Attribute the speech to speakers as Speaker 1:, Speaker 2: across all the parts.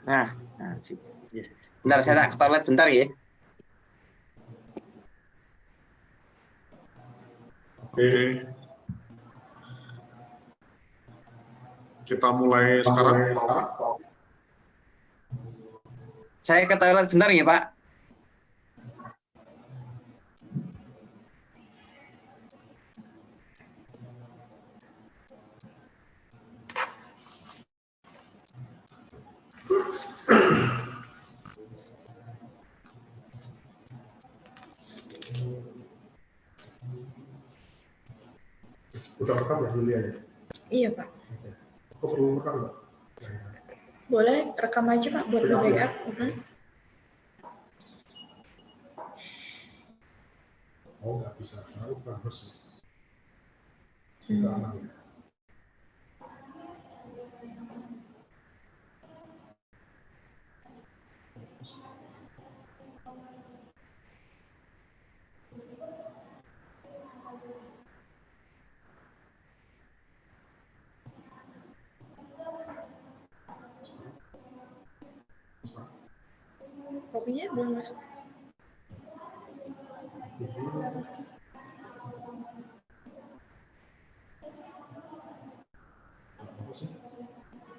Speaker 1: Nah, bentar saya tak ke toilet bentar ya.
Speaker 2: Oke. Kita mulai sekarang.
Speaker 1: Saya ke toilet bentar ya, Pak.
Speaker 2: Udah rekam ya, Julia?
Speaker 3: Iya, Pak.
Speaker 2: Aku perlu rekam nggak?
Speaker 3: Boleh rekam aja, Pak, buat backup.
Speaker 2: Oh, nggak bisa. Aku bukan harus. Kita aman ya.
Speaker 3: Kopinya belum masuk.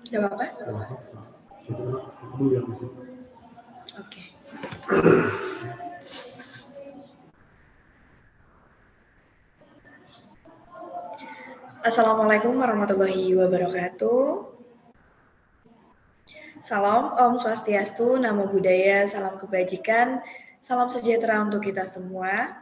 Speaker 3: Gak apa-apa? Oke. Assalamualaikum warahmatullahi wabarakatuh. Salam Om Swastiastu, Namo Buddhaya, salam kebajikan, salam sejahtera untuk kita semua.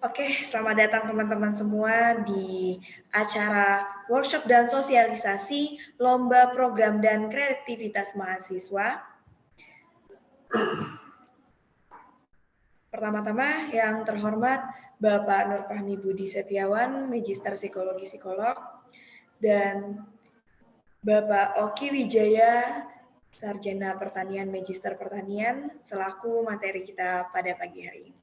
Speaker 3: Oke, selamat datang teman-teman semua di acara workshop dan sosialisasi Lomba Program dan Kreativitas Mahasiswa. Pertama-tama yang terhormat Bapak Nur Fahmi Budi Setiawan, Magister Psikologi Psikolog, dan Bapak Oki Wijaya, Sarjana Pertanian Magister Pertanian, selaku materi kita pada pagi hari ini.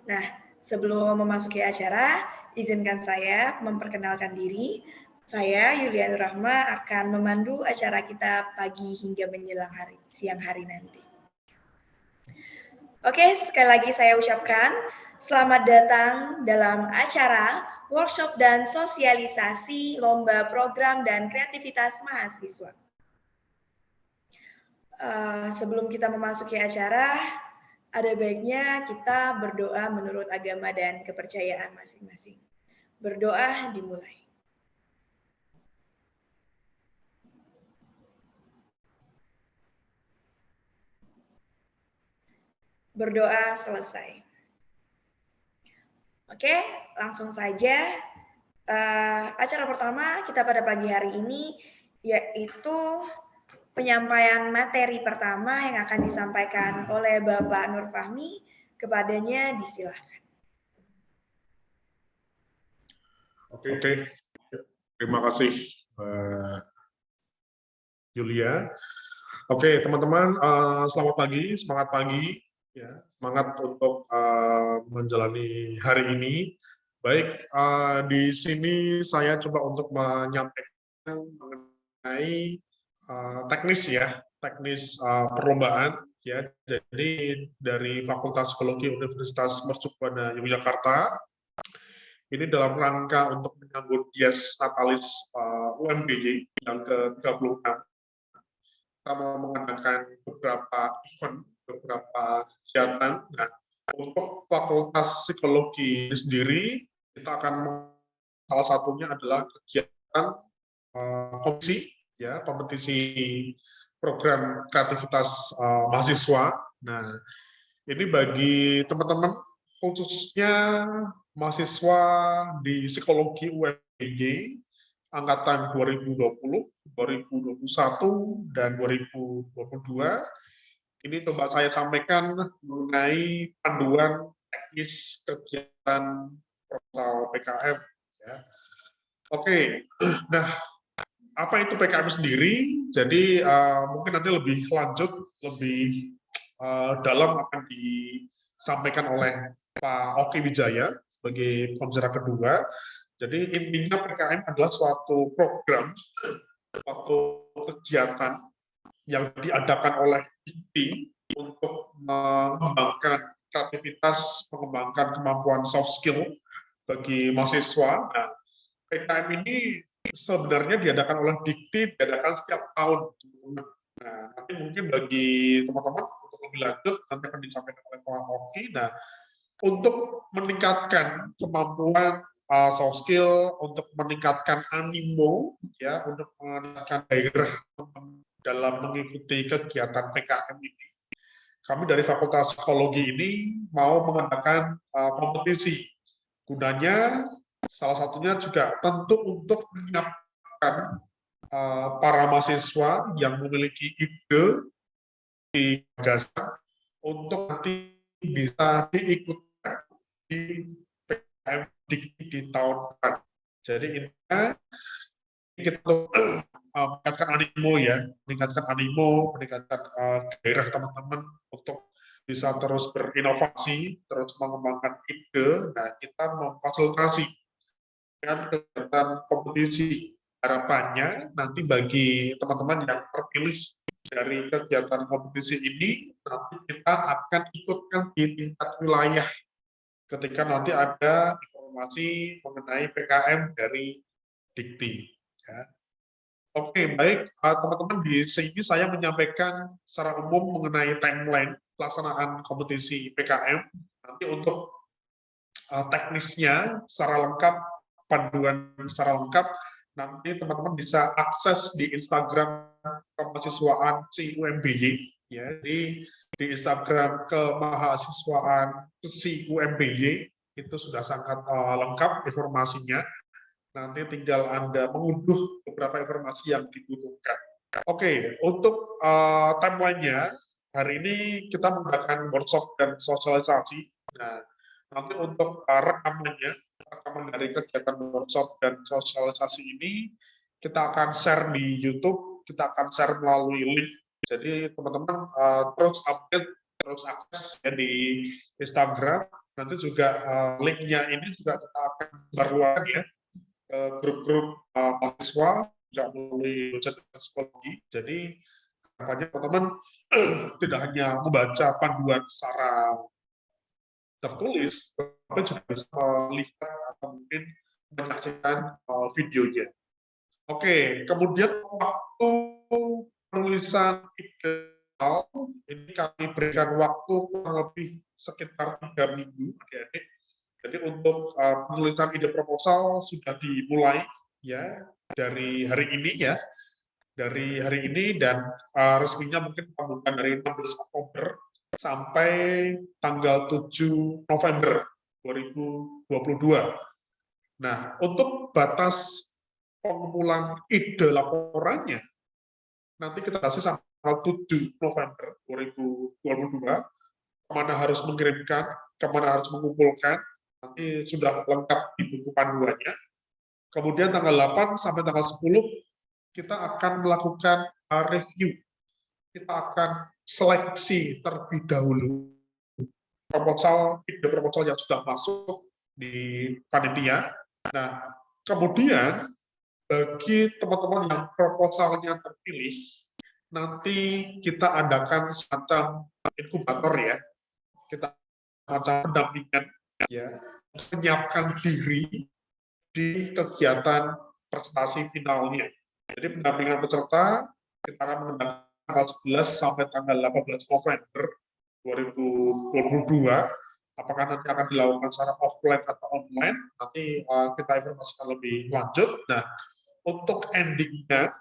Speaker 3: Nah, sebelum memasuki acara, izinkan saya memperkenalkan diri. Saya, Yulia Nur Rahma, akan memandu acara kita pagi hingga menjelang siang hari nanti. Oke, sekali lagi saya ucapkan selamat datang dalam acara workshop dan sosialisasi Lomba Program dan Kreativitas Mahasiswa. Sebelum kita memasuki acara, ada baiknya kita berdoa menurut agama dan kepercayaan masing-masing. Berdoa dimulai. Berdoa selesai. Oke, langsung saja. Acara pertama kita pada pagi hari ini yaitu penyampaian materi pertama yang akan disampaikan oleh Bapak Nur Fahmi. Kepadanya disilahkan.
Speaker 2: Oke. Terima kasih, Julia. Oke, teman-teman, selamat pagi, semangat pagi, ya, semangat untuk menjalani hari ini. Baik, di sini saya coba untuk menyampaikan mengenai teknis perlombaan, ya. Jadi dari Fakultas Psikologi Universitas Mercubuana Yogyakarta. Ini dalam rangka untuk menyambut Dies Natalis UMBY yang ke-36. Kita mau mengadakan beberapa event, beberapa kegiatan. Nah, untuk Fakultas Psikologi sendiri, kita akan salah satunya adalah kegiatan kompetisi program kreativitas mahasiswa. Nah, ini bagi teman-teman khususnya mahasiswa di psikologi UMBY angkatan 2020, 2021, dan 2022. Ini coba saya sampaikan mengenai panduan teknis kegiatan proposal PKM. Ya. Oke, nah apa itu PKM sendiri? Jadi mungkin nanti lebih lanjut, lebih dalam akan disampaikan oleh Pak Oki Wijaya sebagai pembicara kedua. Jadi intinya PKM adalah suatu program, suatu kegiatan yang diadakan oleh DIKTI untuk mengembangkan kreativitas, mengembangkan kemampuan soft skill bagi mahasiswa. Nah, PKM ini sebenarnya diadakan oleh DIKTI, diadakan setiap tahun. Nah, nanti mungkin bagi teman-teman untuk lebih lanjut nanti akan disampaikan oleh Pak Oki. Nah, untuk meningkatkan kemampuan soft skill, untuk meningkatkan animo, ya, untuk meningkatkan gairah dalam mengikuti kegiatan PKM ini, kami dari Fakultas Psikologi ini mau mengadakan kompetisi. Gunanya salah satunya juga tentu untuk menyiapkan para mahasiswa yang memiliki ide di gagasan untuk nanti bisa diikutkan di PKM di tahun depan. Jadi intinya kita meningkatkan animo ya, meningkatkan gairah teman-teman untuk bisa terus berinovasi, terus mengembangkan ide. Nah, kita memfasilitasi dengan kegiatan kompetisi. Harapannya nanti bagi teman-teman yang terpilih dari kegiatan kompetisi ini, nanti kita akan ikutkan di tingkat wilayah ketika nanti ada informasi mengenai PKM dari DIKTI. Ya. Oke, baik teman-teman, di sini saya menyampaikan secara umum mengenai timeline pelaksanaan kompetisi PKM. Nanti untuk teknisnya secara lengkap, panduan secara lengkap, nanti teman-teman bisa akses di Instagram kemahasiswaan CUMBY, ya. Di Instagram kemahasiswaan CUMBY itu sudah sangat lengkap informasinya. Nanti tinggal Anda mengunduh beberapa informasi yang dibutuhkan. Oke, untuk timeline-nya, hari ini kita menggunakan workshop dan sosialisasi. Nah, nanti untuk rekaman dari kegiatan workshop dan sosialisasi ini, kita akan share di YouTube, kita akan share melalui link. Jadi teman-teman terus update, terus akses ya, di Instagram. Nanti juga linknya ini juga kita akan sebarluaskan ya ke grup-grup mahasiswa, juga melalui dosen psikologi. Jadi harapannya teman-teman tidak hanya membaca panduan secara tertulis, tapi juga bisa melihat atau mungkin menyaksikan videonya. Oke, kemudian waktu penulisan ideal ini kami berikan waktu kurang lebih sekitar 3 minggu, adik-adik. Jadi untuk penulisan ide proposal sudah dimulai ya dari hari ini ya, dari hari ini, dan resminya mungkin pembukaan dari 16 Oktober sampai tanggal 7 November 2022. Nah, untuk batas pengumpulan ide laporannya, nanti kita kasih sampai tanggal 7 November 2022, kemana harus mengirimkan, kemana harus mengumpulkan, nanti sudah lengkap di buku panduannya. Kemudian tanggal 8 sampai tanggal 10, kita akan melakukan review. Kita akan seleksi terlebih dahulu ide proposal yang sudah masuk di panitia. Nah, kemudian bagi teman-teman yang proposalnya terpilih, nanti kita adakan semacam inkubator ya, kita semacam pendampingan ya, menyiapkan diri di kegiatan prestasi finalnya. Jadi pendampingan peserta kita akan mengadakan tanggal 11 sampai tanggal 18 November 2022. Apakah nanti akan dilakukan secara offline atau online, nanti kita informasikan lebih lanjut. Nah, untuk endingnya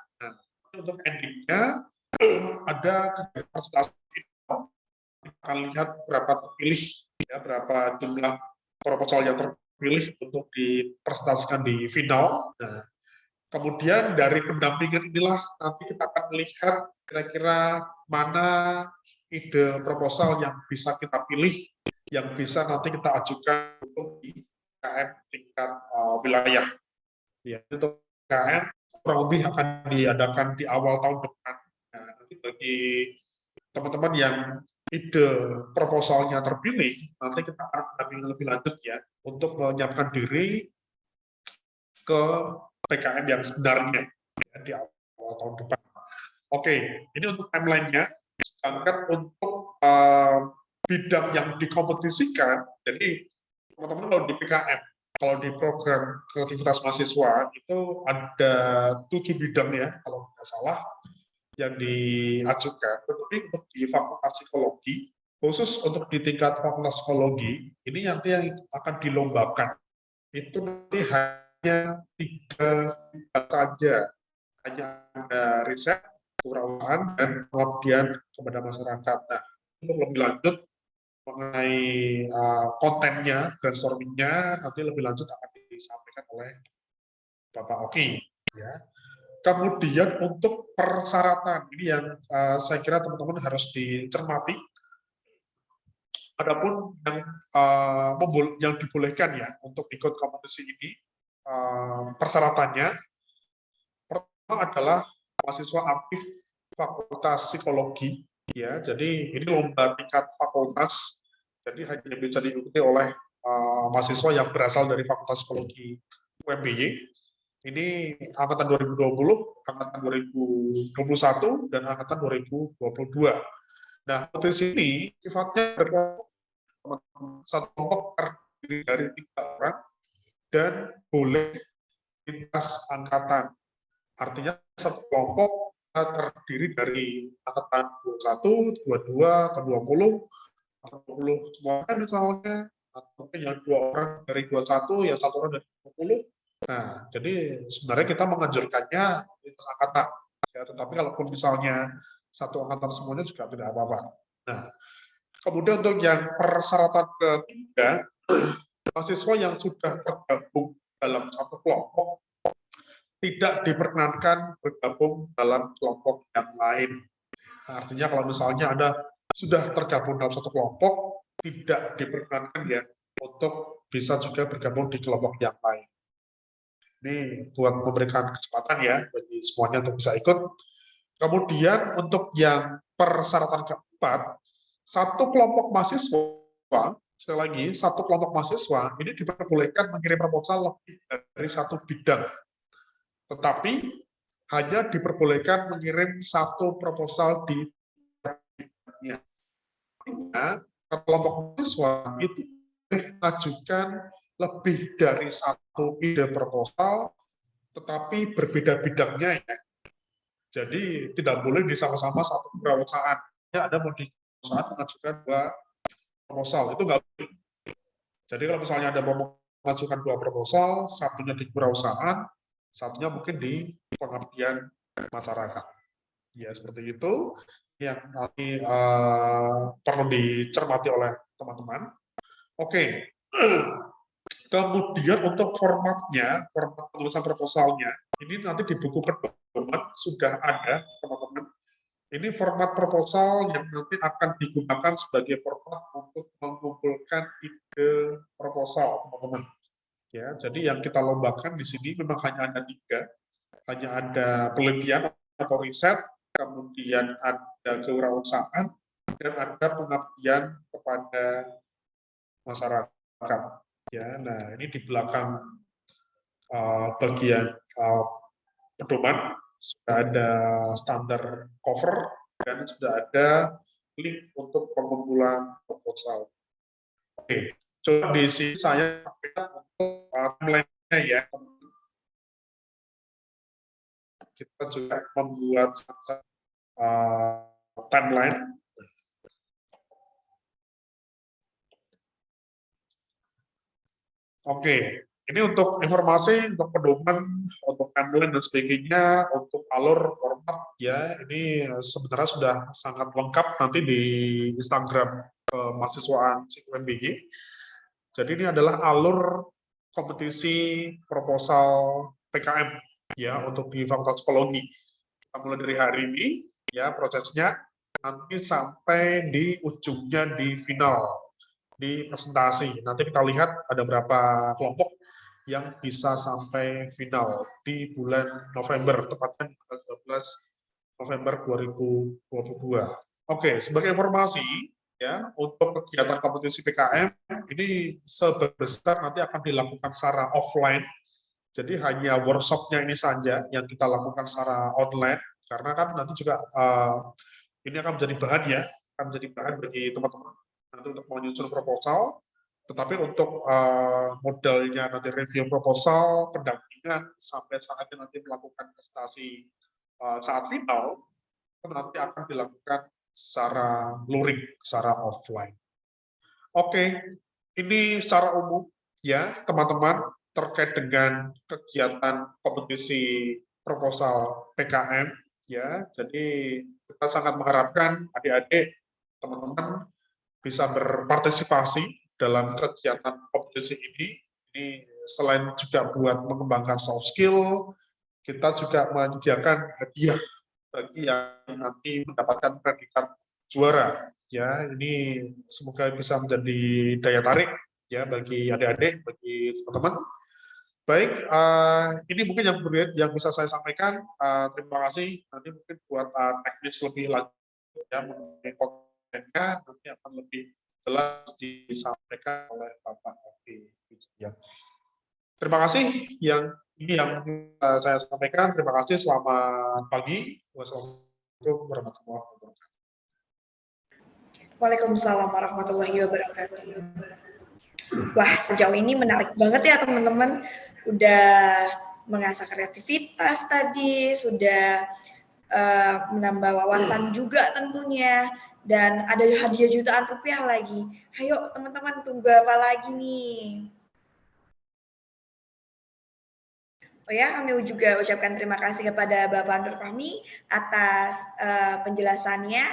Speaker 2: ada kegiatan prestasi final. Kita akan lihat berapa terpilih, ya, berapa jumlah proposal yang terpilih untuk dipresentasikan di final. Nah, kemudian dari pendampingan inilah nanti kita akan melihat kira-kira mana ide proposal yang bisa kita pilih, yang bisa nanti kita ajukan untuk di PKM tingkat wilayah. Ya, untuk PKM kurang lebih akan diadakan di awal tahun depan. Nah, nanti bagi teman-teman yang ide proposalnya terpilih, nanti kita akan mendampingi lebih lanjut ya untuk menyiapkan diri ke PKM yang sebenarnya ya, di awal tahun depan. Oke, ini untuk timeline-nya. Sedangkan untuk bidang yang dikompetisikan, jadi teman-teman kalau di PKM, kalau di program kreativitas mahasiswa itu ada 7 bidang ya, kalau tidak salah, yang diajukan. Tetapi untuk di Fakultas Psikologi, khusus untuk di tingkat Fakultas Psikologi, ini nanti yang akan dilombakan. Itu nanti hanya 3 bidang saja. Hanya ada riset, kewirausahaan, dan pengabdian kepada masyarakat. Nah, untuk lebih lanjut mengenai kontennya, brainstorming-nya, nanti lebih lanjut akan disampaikan oleh Bapak Oki. Ya. Kemudian untuk persyaratan, ini yang saya kira teman-teman harus dicermati. Adapun yang dibolehkan ya untuk ikut kompetisi ini, persyaratannya pertama adalah mahasiswa aktif Fakultas Psikologi, ya. Jadi ini lomba tingkat fakultas, jadi hanya bisa diikuti oleh mahasiswa yang berasal dari Fakultas Psikologi UMBY. Ini angkatan 2020, angkatan 2021, dan angkatan 2022. Nah, kompetisi ini sifatnya satu kelompok terdiri dari 3 orang dan boleh lintas angkatan. Artinya satu kelompok terdiri dari angkatan 21, 22, atau 20, atau 20 semuanya misalnya, atau mungkin yang 2 orang dari 21, yang 1 orang dari 20. Nah, jadi sebenarnya kita menganjurkannya lintas angkatan. Ya, tetapi kalaupun misalnya satu angkatan semuanya juga tidak apa-apa. Nah, kemudian untuk yang persyaratan ketiga, mahasiswa yang sudah tergabung dalam satu kelompok tidak diperkenankan bergabung dalam kelompok yang lain. Nah, artinya kalau misalnya Anda sudah tergabung dalam satu kelompok, tidak diperkenankan ya untuk bisa juga bergabung di kelompok yang lain. Ini buat memberikan kesempatan ya bagi semuanya untuk bisa ikut. Kemudian untuk yang persyaratan keempat, satu kelompok mahasiswa, sekali lagi, satu kelompok mahasiswa ini diperbolehkan mengirim proposal lebih dari 1 bidang. Tetapi hanya diperbolehkan mengirim 1 proposal di bidangnya. Artinya, kelompok mahasiswa itu boleh mengajukan lebih dari 1 ide proposal, tetapi berbeda bidangnya ya. Jadi tidak boleh disama-sama satu kewirausahaan. Ya, ada mau di kewirausahaan mengajukan 2 proposal, itu nggak boleh. Jadi kalau misalnya ada mau mengajukan 2 proposal, satunya di kewirausahaan, satunya mungkin di pengabdian masyarakat. Ya seperti itu yang nanti perlu dicermati oleh teman-teman. Oke. Kemudian untuk formatnya, format penulisan proposalnya, ini nanti di buku pedoman sudah ada, teman-teman. Ini format proposal yang nanti akan digunakan sebagai format untuk mengumpulkan ide proposal, teman-teman. Ya, jadi yang kita lombakan di sini memang hanya ada 3, hanya ada penelitian atau riset, kemudian ada kewirausahaan, dan ada pengabdian kepada masyarakat. Ya, nah ini di belakang bagian pedoman sudah ada standar cover dan sudah ada link untuk pengumpulan proposal. Oke, coba di sini saya sampaikan untuk timeline-nya ya. Kita juga membuat timeline. Oke, ini untuk informasi, untuk pedoman, untuk timeline dan sebagainya, untuk alur format ya, ini sebenarnya sudah sangat lengkap nanti di Instagram kemahasiswaan UMBY. Jadi ini adalah alur kompetisi proposal PKM ya untuk di Fakultas Psikologi. Kita mulai dari hari ini ya prosesnya nanti sampai di ujungnya di final, di presentasi. Nanti kita lihat ada berapa kelompok yang bisa sampai final di bulan November, tepatnya tanggal 12 November 2022. Oke, sebagai informasi, ya, untuk kegiatan kompetisi PKM ini sebesar nanti akan dilakukan secara offline. Jadi hanya workshopnya ini saja yang kita lakukan secara online, karena kan nanti juga ini akan menjadi bahan ya, akan menjadi bahan bagi teman-teman nanti untuk menyusun proposal. Tetapi untuk modalnya nanti review proposal, pendampingan sampai saatnya nanti melakukan prestasi saat final, nanti akan dilakukan secara luring, secara offline. Oke, ini secara umum ya teman-teman terkait dengan kegiatan kompetisi proposal PKM ya. Jadi kita sangat mengharapkan adik-adik teman-teman bisa berpartisipasi dalam kegiatan kompetisi ini. Ini selain juga buat mengembangkan soft skill, kita juga menyediakan hadiah bagi yang nanti mendapatkan predikat juara. Ya, ini semoga bisa menjadi daya tarik ya bagi adik-adik, bagi teman-teman. Baik, ini mungkin yang bisa saya sampaikan. Terima kasih. Nanti mungkin buat teknis lebih lanjut ya mengenai kontennya nanti akan lebih jelas disampaikan oleh Bapak Oki. Ya. Terima kasih ini yang saya sampaikan. Terima kasih. Selamat pagi. Wassalamualaikum warahmatullahi wabarakatuh.
Speaker 3: Waalaikumsalam warahmatullahi wabarakatuh. Wah, sejauh ini menarik banget ya teman-teman. Udah mengasah kreativitas tadi, sudah menambah wawasan juga tentunya, dan ada hadiah jutaan rupiah lagi. Ayo teman-teman, tunggu apa lagi nih? Oh ya, kami juga ucapkan terima kasih kepada Bapak Nur Fahmi atas penjelasannya.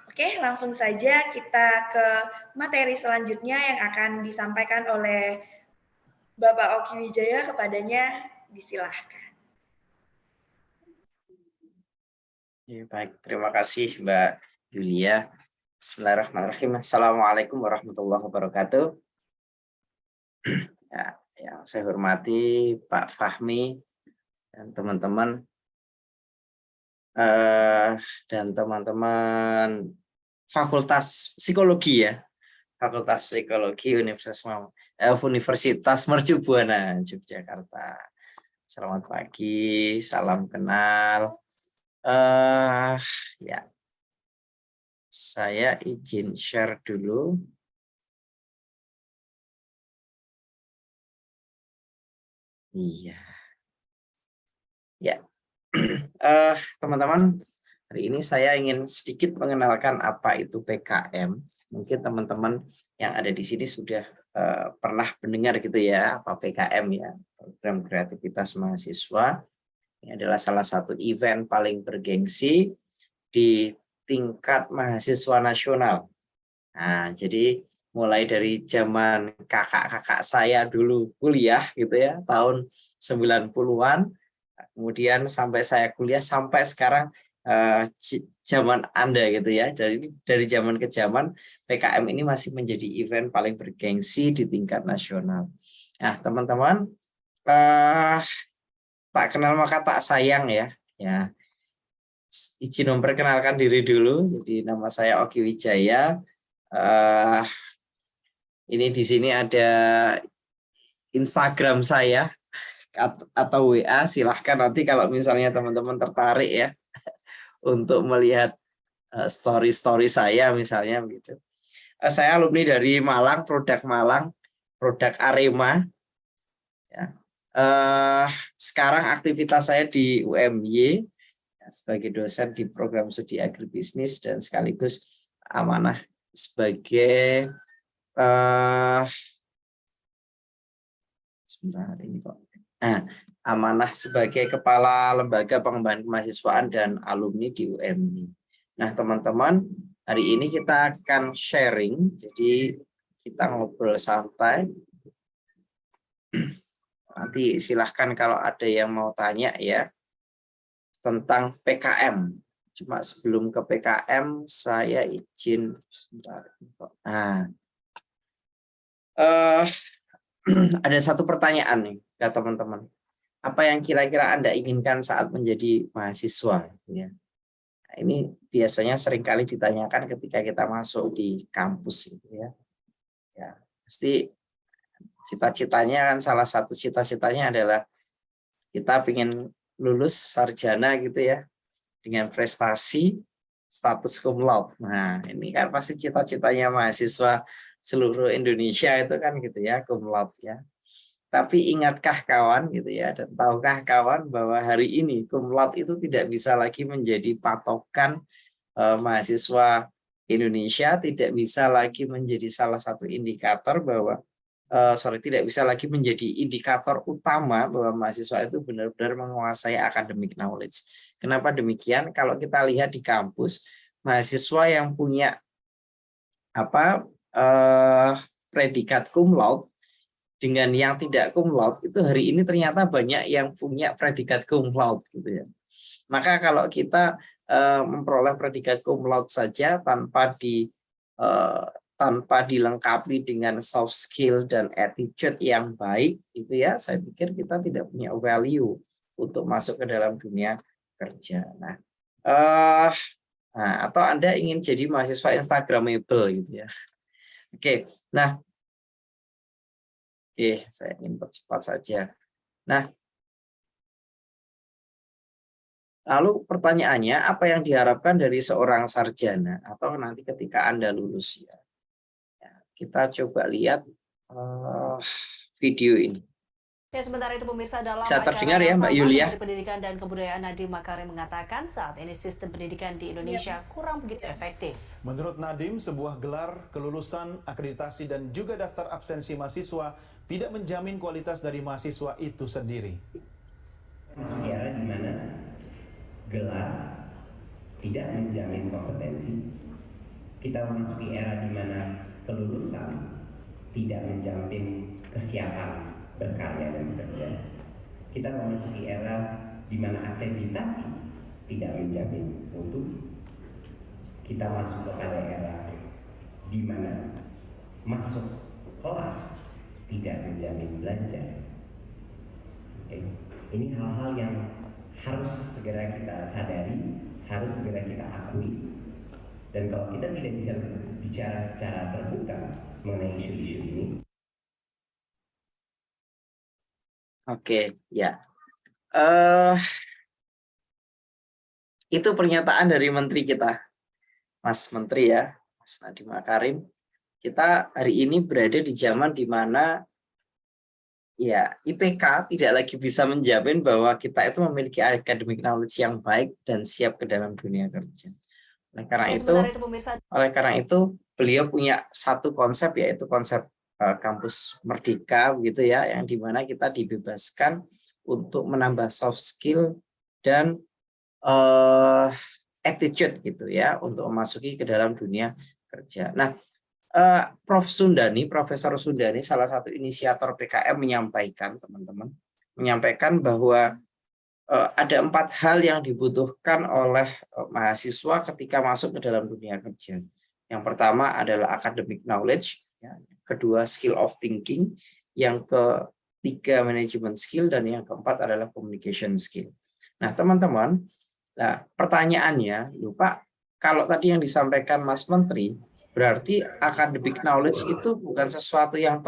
Speaker 3: Oke, langsung saja kita ke materi selanjutnya yang akan disampaikan oleh Bapak Oki Wijaya. Kepadanya disilahkan.
Speaker 1: Ya, baik, terima kasih Mbak Yulia. Bismillahirrahmanirrahim. Assalamualaikum warahmatullahi wabarakatuh. Ya, yang saya hormati Pak Fahmi dan teman-teman Fakultas Psikologi ya, Fakultas Psikologi Universitas Mercu Buana Yogyakarta. Selamat pagi, salam kenal. Ya, saya izin share dulu. Iya, ya, teman-teman. Hari ini saya ingin sedikit mengenalkan apa itu PKM. Mungkin teman-teman yang ada di sini sudah pernah mendengar gitu ya, apa PKM ya, program kreativitas mahasiswa. Ini adalah salah satu event paling bergengsi di tingkat mahasiswa nasional. Nah, jadi mulai dari zaman kakak-kakak saya dulu kuliah gitu ya, tahun 90-an, kemudian sampai saya kuliah sampai sekarang zaman Anda gitu ya, dari zaman ke zaman PKM ini masih menjadi event paling bergengsi di tingkat nasional. Nah, teman-teman, tak kenal maka tak sayang ya. Ya, izin memperkenalkan diri dulu. Jadi nama saya Oki Wijaya. Ini di sini ada Instagram saya atau WA. Silahkan nanti kalau misalnya teman-teman tertarik ya untuk melihat story saya misalnya begitu. Saya alumni dari Malang, produk Arema. Ya. Sekarang aktivitas saya di UMY ya, sebagai dosen di program studi agribisnis dan sekaligus amanah sebagai sebentar ini kok. Amanah sebagai Kepala Lembaga Pengembangan Kemahasiswaan dan Alumni di UMY. Nah, teman-teman, hari ini kita akan sharing, jadi kita ngobrol santai. Nanti silahkan kalau ada yang mau tanya ya tentang PKM. Cuma sebelum ke PKM saya izin sebentar. Nah, ada satu pertanyaan nih ke teman-teman. Apa yang kira-kira Anda inginkan saat menjadi mahasiswa? Ya. Nah, ini biasanya seringkali ditanyakan ketika kita masuk di kampus, gitu ya. Ya, pasti cita-citanya kan, salah satu cita-citanya adalah kita ingin lulus sarjana gitu ya, dengan prestasi status cum laude. Nah, ini kan pasti cita-citanya mahasiswa seluruh Indonesia itu kan gitu ya, cum laude ya. Tapi ingatkah kawan gitu ya, dan tahukah kawan bahwa hari ini cum laude itu tidak bisa lagi menjadi patokan mahasiswa Indonesia, tidak bisa lagi menjadi salah satu indikator bahwa tidak bisa lagi menjadi indikator utama bahwa mahasiswa itu benar-benar menguasai academic knowledge. Kenapa demikian? Kalau kita lihat di kampus, mahasiswa yang punya predikat cum laude dengan yang tidak cum laude itu hari ini ternyata banyak yang punya predikat cum laude gitu ya. Maka kalau kita memperoleh predikat cum laude saja tanpa dilengkapi dengan soft skill dan attitude yang baik itu ya, saya pikir kita tidak punya value untuk masuk ke dalam dunia kerja. Nah, atau Anda ingin jadi mahasiswa Instagramable gitu ya. Oke, nah saya ingin percepat saja. Nah, lalu pertanyaannya, apa yang diharapkan dari seorang sarjana atau nanti ketika Anda lulus ya? Kita coba lihat video ini.
Speaker 4: Ya, sementara itu pemirsa, dalam
Speaker 1: Bisa
Speaker 4: acara
Speaker 1: terdengar ya Mbak
Speaker 4: Rasamah,
Speaker 1: Yulia?
Speaker 4: Menteri Pendidikan dan Kebudayaan Nadiem Makarim mengatakan saat ini sistem pendidikan di Indonesia kurang begitu efektif.
Speaker 5: Menurut Nadiem, sebuah gelar, kelulusan, akreditasi, dan juga daftar absensi mahasiswa tidak menjamin kualitas dari mahasiswa itu sendiri.
Speaker 6: Era di mana gelar tidak menjamin kompetensi. Kita memasuki era di mana kelulusan tidak menjamin kesiapan berkarya dan bekerja. Kita memasuki era di mana akreditasi tidak menjamin mutu. Kita masuk kepada era di mana masuk kelas tidak menjamin belajar. Ini hal-hal yang harus segera kita sadari, harus segera kita akui. Dan kalau kita tidak bisa bicara secara terbuka mengenai isu-isu ini.
Speaker 1: Oke, ya. Itu pernyataan dari Menteri kita, Mas Menteri ya, Mas Nadiem Makarim. Kita hari ini berada di zaman di mana ya IPK tidak lagi bisa menjamin bahwa kita itu memiliki academic knowledge yang baik dan siap ke dalam dunia kerja. Oleh karena itu beliau punya satu konsep, yaitu konsep kampus merdeka gitu ya, yang dimana kita dibebaskan untuk menambah soft skill dan attitude gitu ya untuk memasuki ke dalam dunia kerja. Nah, Profesor Sundani, salah satu inisiator PKM menyampaikan, teman-teman, menyampaikan bahwa ada 4 hal yang dibutuhkan oleh mahasiswa ketika masuk ke dalam dunia kerja. Yang pertama adalah academic knowledge, ya. Kedua skill of thinking, yang ketiga management skill, dan yang keempat adalah communication skill. Nah, teman-teman, pertanyaannya, Pak, kalau tadi yang disampaikan Mas Menteri, berarti academic knowledge itu bukan sesuatu yang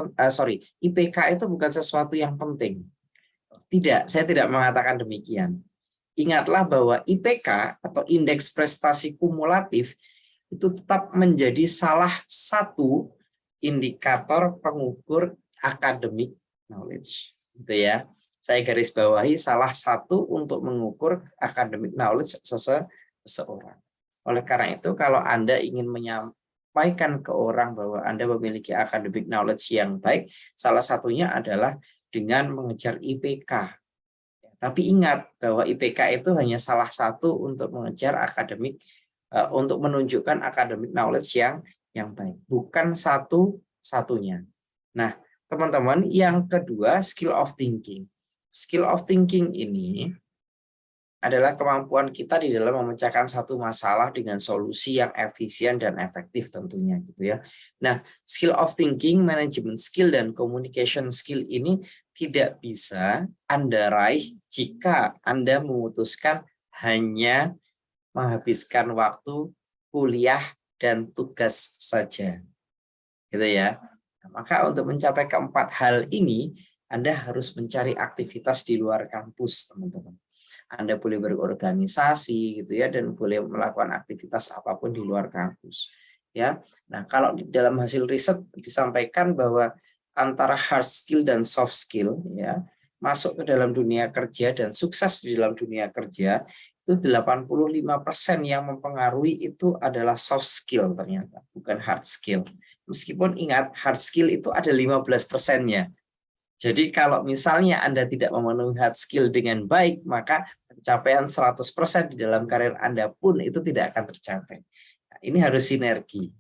Speaker 1: IPK itu bukan sesuatu yang penting. Tidak, saya tidak mengatakan demikian. Ingatlah bahwa IPK atau indeks prestasi kumulatif itu tetap menjadi salah satu indikator pengukur academic knowledge. Gitu ya. Saya garis bawahi salah satu untuk mengukur academic knowledge seseorang. Oleh karena itu, kalau Anda ingin menyampaikan ke orang bahwa Anda memiliki academic knowledge yang baik, salah satunya adalah dengan mengejar IPK. Tapi ingat bahwa IPK itu hanya salah satu untuk mengejar akademik, untuk menunjukkan academic knowledge yang baik, bukan satu-satunya. Nah, teman-teman, yang kedua skill of thinking. Skill of thinking ini adalah kemampuan kita di dalam memecahkan satu masalah dengan solusi yang efisien dan efektif tentunya gitu ya. Nah, skill of thinking, management skill, dan communication skill ini tidak bisa Anda raih jika Anda memutuskan hanya menghabiskan waktu kuliah dan tugas saja. Gitu ya. Nah, maka untuk mencapai keempat hal ini, Anda harus mencari aktivitas di luar kampus, teman-teman. Anda boleh berorganisasi gitu ya, dan boleh melakukan aktivitas apapun di luar kampus ya. Nah, kalau di dalam hasil riset disampaikan bahwa antara hard skill dan soft skill ya, masuk ke dalam dunia kerja dan sukses di dalam dunia kerja itu 85% yang mempengaruhi itu adalah soft skill ternyata, bukan hard skill. Meskipun ingat hard skill itu ada 15%-nya. Jadi kalau misalnya Anda tidak memenuhi hard skill dengan baik, maka pencapaian 100% di dalam karir Anda pun itu tidak akan tercapai. Nah, ini harus sinergi.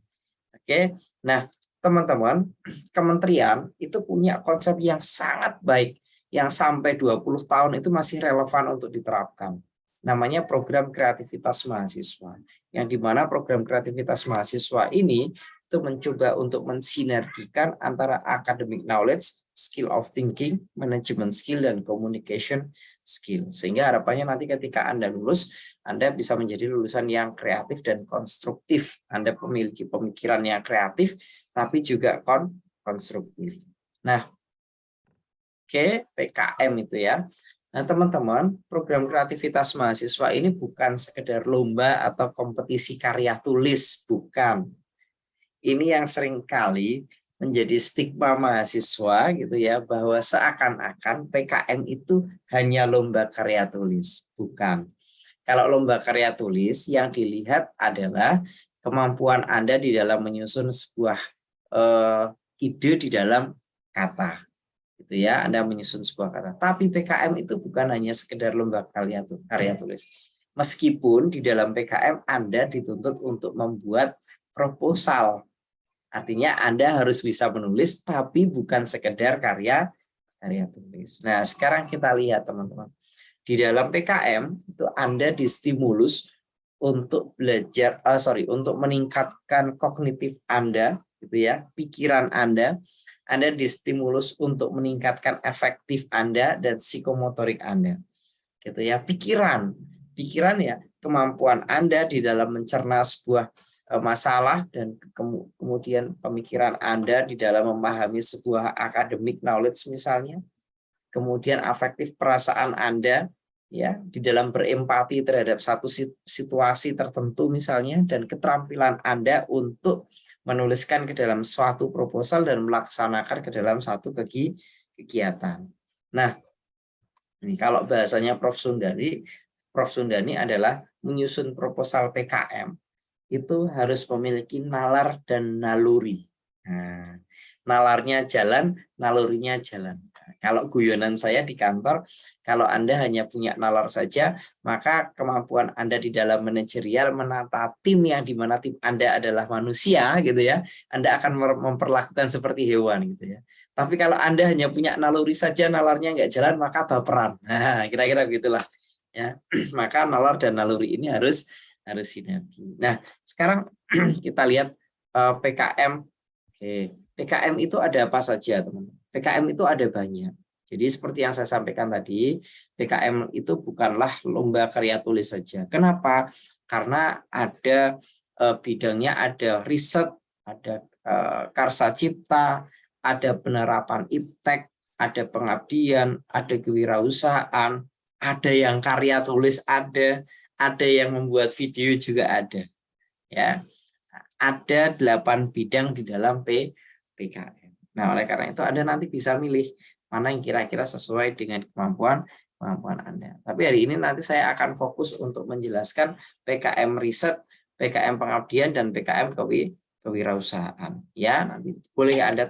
Speaker 1: Oke. Nah, teman-teman, kementerian itu punya konsep yang sangat baik yang sampai 20 tahun itu masih relevan untuk diterapkan. Namanya program kreativitas mahasiswa. Yang dimana program kreativitas mahasiswa ini itu mencoba untuk mensinergikan antara academic knowledge, skill of thinking, management skill, dan communication skill. Sehingga harapannya nanti ketika Anda lulus, Anda bisa menjadi lulusan yang kreatif dan konstruktif. Anda memiliki pemikiran yang kreatif, tapi juga konstruktif. Nah, oke, PKM itu ya. Nah, teman-teman, program kreativitas mahasiswa ini bukan sekedar lomba atau kompetisi karya tulis, bukan. Ini yang seringkali menjadi stigma mahasiswa gitu ya, bahwa seakan-akan PKM itu hanya lomba karya tulis, bukan. Kalau lomba karya tulis yang dilihat adalah kemampuan Anda di dalam menyusun sebuah ide di dalam kata. Gitu ya, Anda menyusun sebuah kata. Tapi PKM itu bukan hanya sekedar lomba karya tulis. Meskipun di dalam PKM Anda dituntut untuk membuat proposal. Artinya Anda harus bisa menulis, tapi bukan sekedar karya tulis. Nah, sekarang kita lihat teman-teman. Di dalam PKM itu Anda distimulus untuk belajar, untuk meningkatkan kognitif Anda, gitu ya, pikiran Anda distimulus untuk meningkatkan efektif Anda dan psikomotorik Anda, gitu ya. Pikiran ya, kemampuan Anda di dalam mencerna sebuah masalah dan kemudian pemikiran Anda di dalam memahami sebuah academic knowledge misalnya, kemudian afektif perasaan Anda ya di dalam berempati terhadap satu situasi tertentu misalnya, dan keterampilan Anda untuk menuliskan ke dalam suatu proposal dan melaksanakan ke dalam satu kegiatan. Nah, ini kalau bahasanya Prof. Sundani adalah menyusun proposal PKM itu harus memiliki nalar dan naluri. Nah, nalarnya jalan, nalurinya jalan. Nah, kalau guyonan saya di kantor, kalau Anda hanya punya nalar saja, maka kemampuan Anda di dalam manajerial menata tim yang di mana tim Anda adalah manusia, gitu ya, Anda akan memperlakukan seperti hewan, gitu ya. Tapi kalau Anda hanya punya naluri saja, nalarnya nggak jalan, maka baperan. Nah, kira-kira begitulah. Ya, maka nalar dan naluri ini harus sinergi. Nah, sekarang kita lihat PKM. Oke, PKM itu ada apa saja, teman-teman? PKM itu ada banyak. Jadi seperti yang saya sampaikan tadi, PKM itu bukanlah lomba karya tulis saja. Kenapa? Karena ada bidangnya, ada riset, ada karsa cipta, ada penerapan iptek, ada pengabdian, ada kewirausahaan, ada yang karya tulis, ada yang membuat video juga ada. Ya. Ada 8 bidang di dalam PKM. Nah, oleh karena itu Anda nanti bisa milih mana yang kira-kira sesuai dengan kemampuan Anda. Tapi hari ini nanti saya akan fokus untuk menjelaskan PKM riset, PKM pengabdian, dan PKM kewirausahaan. Ya, nanti boleh Anda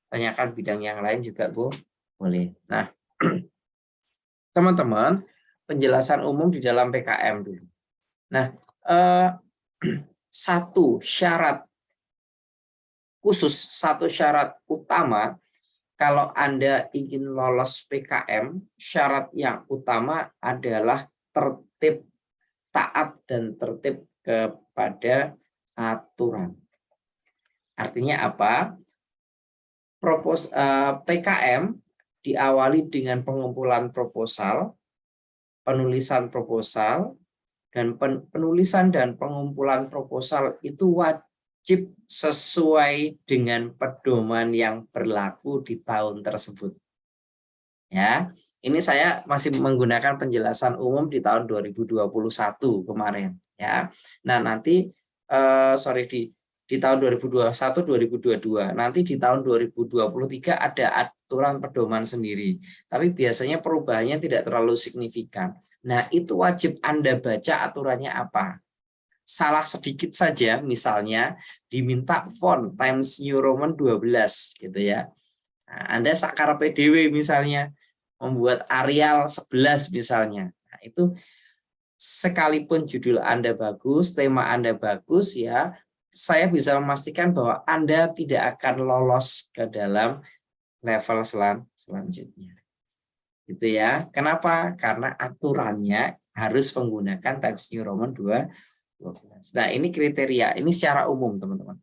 Speaker 1: tanyakan bidang yang lain juga, Bu. Boleh. Nah, teman-teman, penjelasan umum di dalam PKM dulu. Nah, satu syarat utama kalau Anda ingin lolos PKM, syarat yang utama adalah tertib, taat dan tertib kepada aturan. Artinya apa? PKM diawali dengan pengumpulan proposal, penulisan proposal, dan penulisan dan pengumpulan proposal itu wajib sesuai dengan pedoman yang berlaku di tahun tersebut. Ya, ini saya masih menggunakan penjelasan umum di tahun 2021 kemarin. Ya, nah nanti di tahun 2021 2022 nanti di tahun 2023 ada aturan pedoman sendiri, tapi biasanya perubahannya tidak terlalu signifikan. Nah, itu wajib Anda baca aturannya apa. Salah sedikit saja, misalnya diminta font Times New Roman 12 gitu ya. Nah, Anda sakarape dhewe misalnya membuat Arial 11 misalnya. Nah, itu sekalipun judul Anda bagus, tema Anda bagus ya, saya bisa memastikan bahwa Anda tidak akan lolos ke dalam level selanjutnya. Gitu ya. Kenapa? Karena aturannya harus menggunakan Times New Roman 12. Nah, ini kriteria, ini secara umum, teman-teman.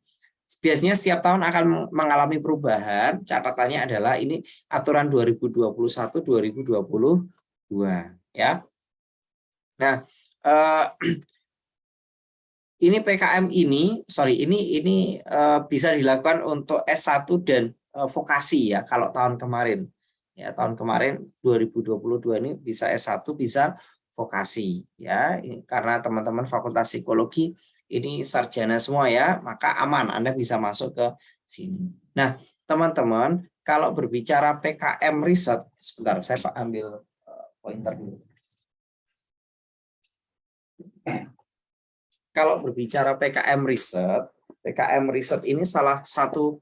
Speaker 1: Biasanya setiap tahun akan mengalami perubahan. Catatannya adalah ini aturan 2021-2022 ya. Nah, ini PKM ini bisa dilakukan untuk S1 dan vokasi ya kalau tahun kemarin. Ya, tahun kemarin 2022 ini bisa S1 bisa vokasi ya. Karena teman-teman Fakultas Psikologi ini sarjana semua ya, maka aman Anda bisa masuk ke sini. Nah, teman-teman, kalau berbicara PKM riset, sebentar saya ambil pointer dulu. Kalau berbicara PKM riset ini salah satu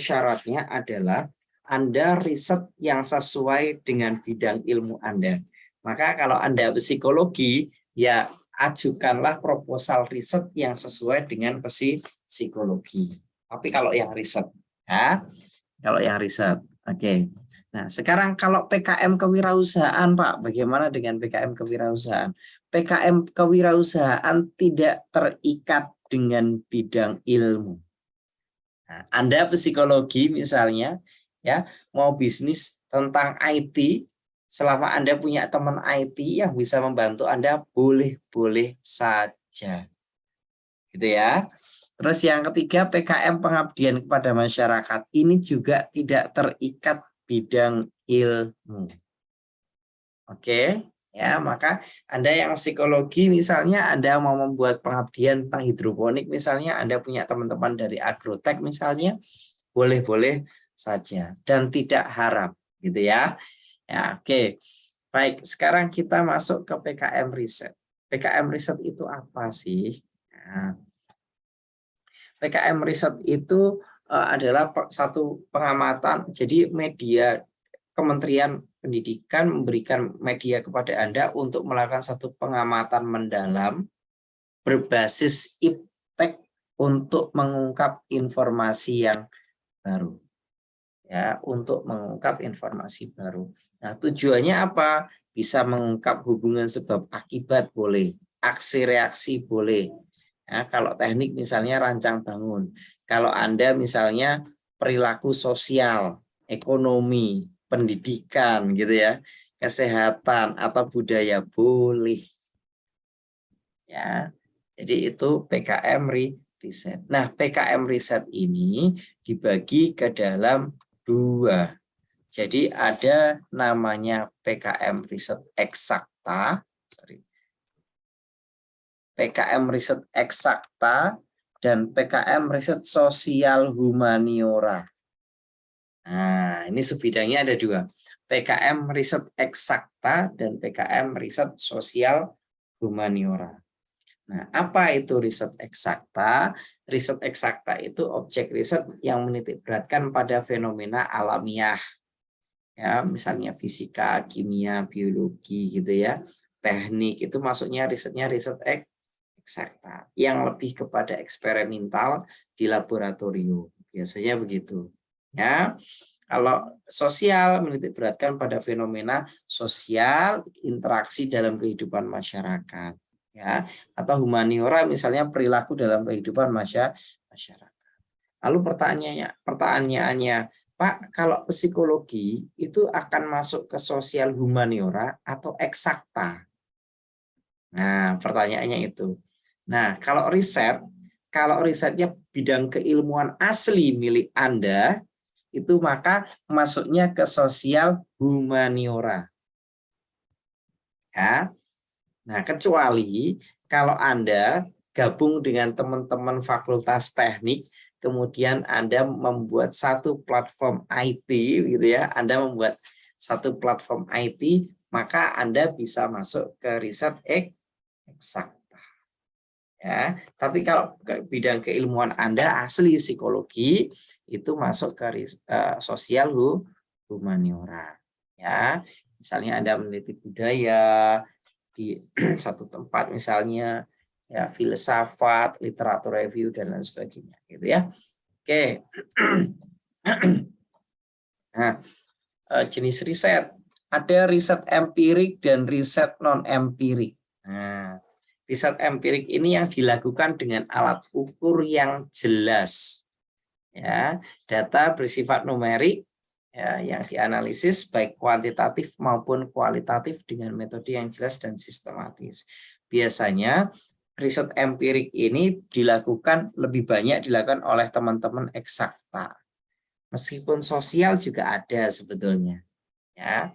Speaker 1: syaratnya adalah Anda riset yang sesuai dengan bidang ilmu Anda. Maka kalau Anda psikologi, ya ajukanlah proposal riset yang sesuai dengan psikologi. Tapi kalau yang riset, ya, oke. Nah, sekarang kalau PKM kewirausahaan, Pak, bagaimana dengan PKM kewirausahaan? PKM kewirausahaan tidak terikat dengan bidang ilmu. Nah, Anda psikologi misalnya, ya mau bisnis tentang IT, selama Anda punya teman IT yang bisa membantu Anda, boleh-boleh saja. Gitu ya. Terus yang ketiga, PKM pengabdian kepada masyarakat. Ini juga tidak terikat bidang ilmu. Oke, ya, maka Anda yang psikologi misalnya Anda mau membuat pengabdian tentang hidroponik misalnya, Anda punya teman-teman dari agrotek misalnya, boleh-boleh saja dan tidak haram, gitu ya. Ya, oke. Baik, sekarang kita masuk ke PKM riset. PKM riset itu apa sih? Nah, PKM riset itu adalah satu pengamatan, jadi media Kementerian Pendidikan memberikan media kepada Anda untuk melakukan satu pengamatan mendalam berbasis iptek untuk mengungkap informasi yang baru. Ya, untuk mengungkap informasi baru. Nah, tujuannya apa? Bisa mengungkap hubungan sebab akibat boleh, aksi reaksi boleh. Ya, kalau teknik misalnya rancang bangun. Kalau Anda misalnya perilaku sosial, ekonomi, pendidikan gitu ya, kesehatan atau budaya boleh. Ya. Jadi itu PKM riset. Nah, PKM riset ini dibagi ke dalam 2. Jadi ada namanya PKM riset eksakta, PKM riset eksakta dan PKM riset sosial humaniora. Nah, ini subbidangnya ada 2. PKM riset eksakta dan PKM riset sosial humaniora. Nah, apa itu riset eksakta? Riset eksakta itu objek riset yang menitik beratkan pada fenomena alamiah. Ya, misalnya fisika, kimia, biologi gitu ya. Teknik itu maksudnya risetnya riset eksakta yang lebih kepada eksperimental di laboratorium. Biasanya begitu. Ya. Kalau sosial menitik beratkan pada fenomena sosial, interaksi dalam kehidupan masyarakat, ya. Atau humaniora misalnya perilaku dalam kehidupan masyarakat. Lalu pertanyaannya, Pak, kalau psikologi itu akan masuk ke sosial humaniora atau eksakta? Nah, pertanyaannya itu. Nah, kalau risetnya bidang keilmuan asli milik Anda, itu maka masuknya ke sosial humaniora. Ya. Nah, kecuali kalau Anda gabung dengan teman-teman fakultas teknik, kemudian Anda membuat satu platform IT, gitu ya. Anda membuat satu platform IT, maka Anda bisa masuk ke riset eksak. Ya, tapi kalau bidang keilmuan Anda asli psikologi, itu masuk ke sosial humaniora. Ya, misalnya Anda meneliti budaya di satu tempat, misalnya ya filsafat, literatur review dan lain sebagainya, gitu ya. Oke. Nah, jenis riset ada riset empirik dan riset non empirik. Nah, riset empirik ini yang dilakukan dengan alat ukur yang jelas. Ya, data bersifat numerik ya, yang dianalisis baik kuantitatif maupun kualitatif dengan metode yang jelas dan sistematis. Biasanya riset empirik ini lebih banyak dilakukan oleh teman-teman eksakta. Meskipun sosial juga ada sebetulnya. Ya.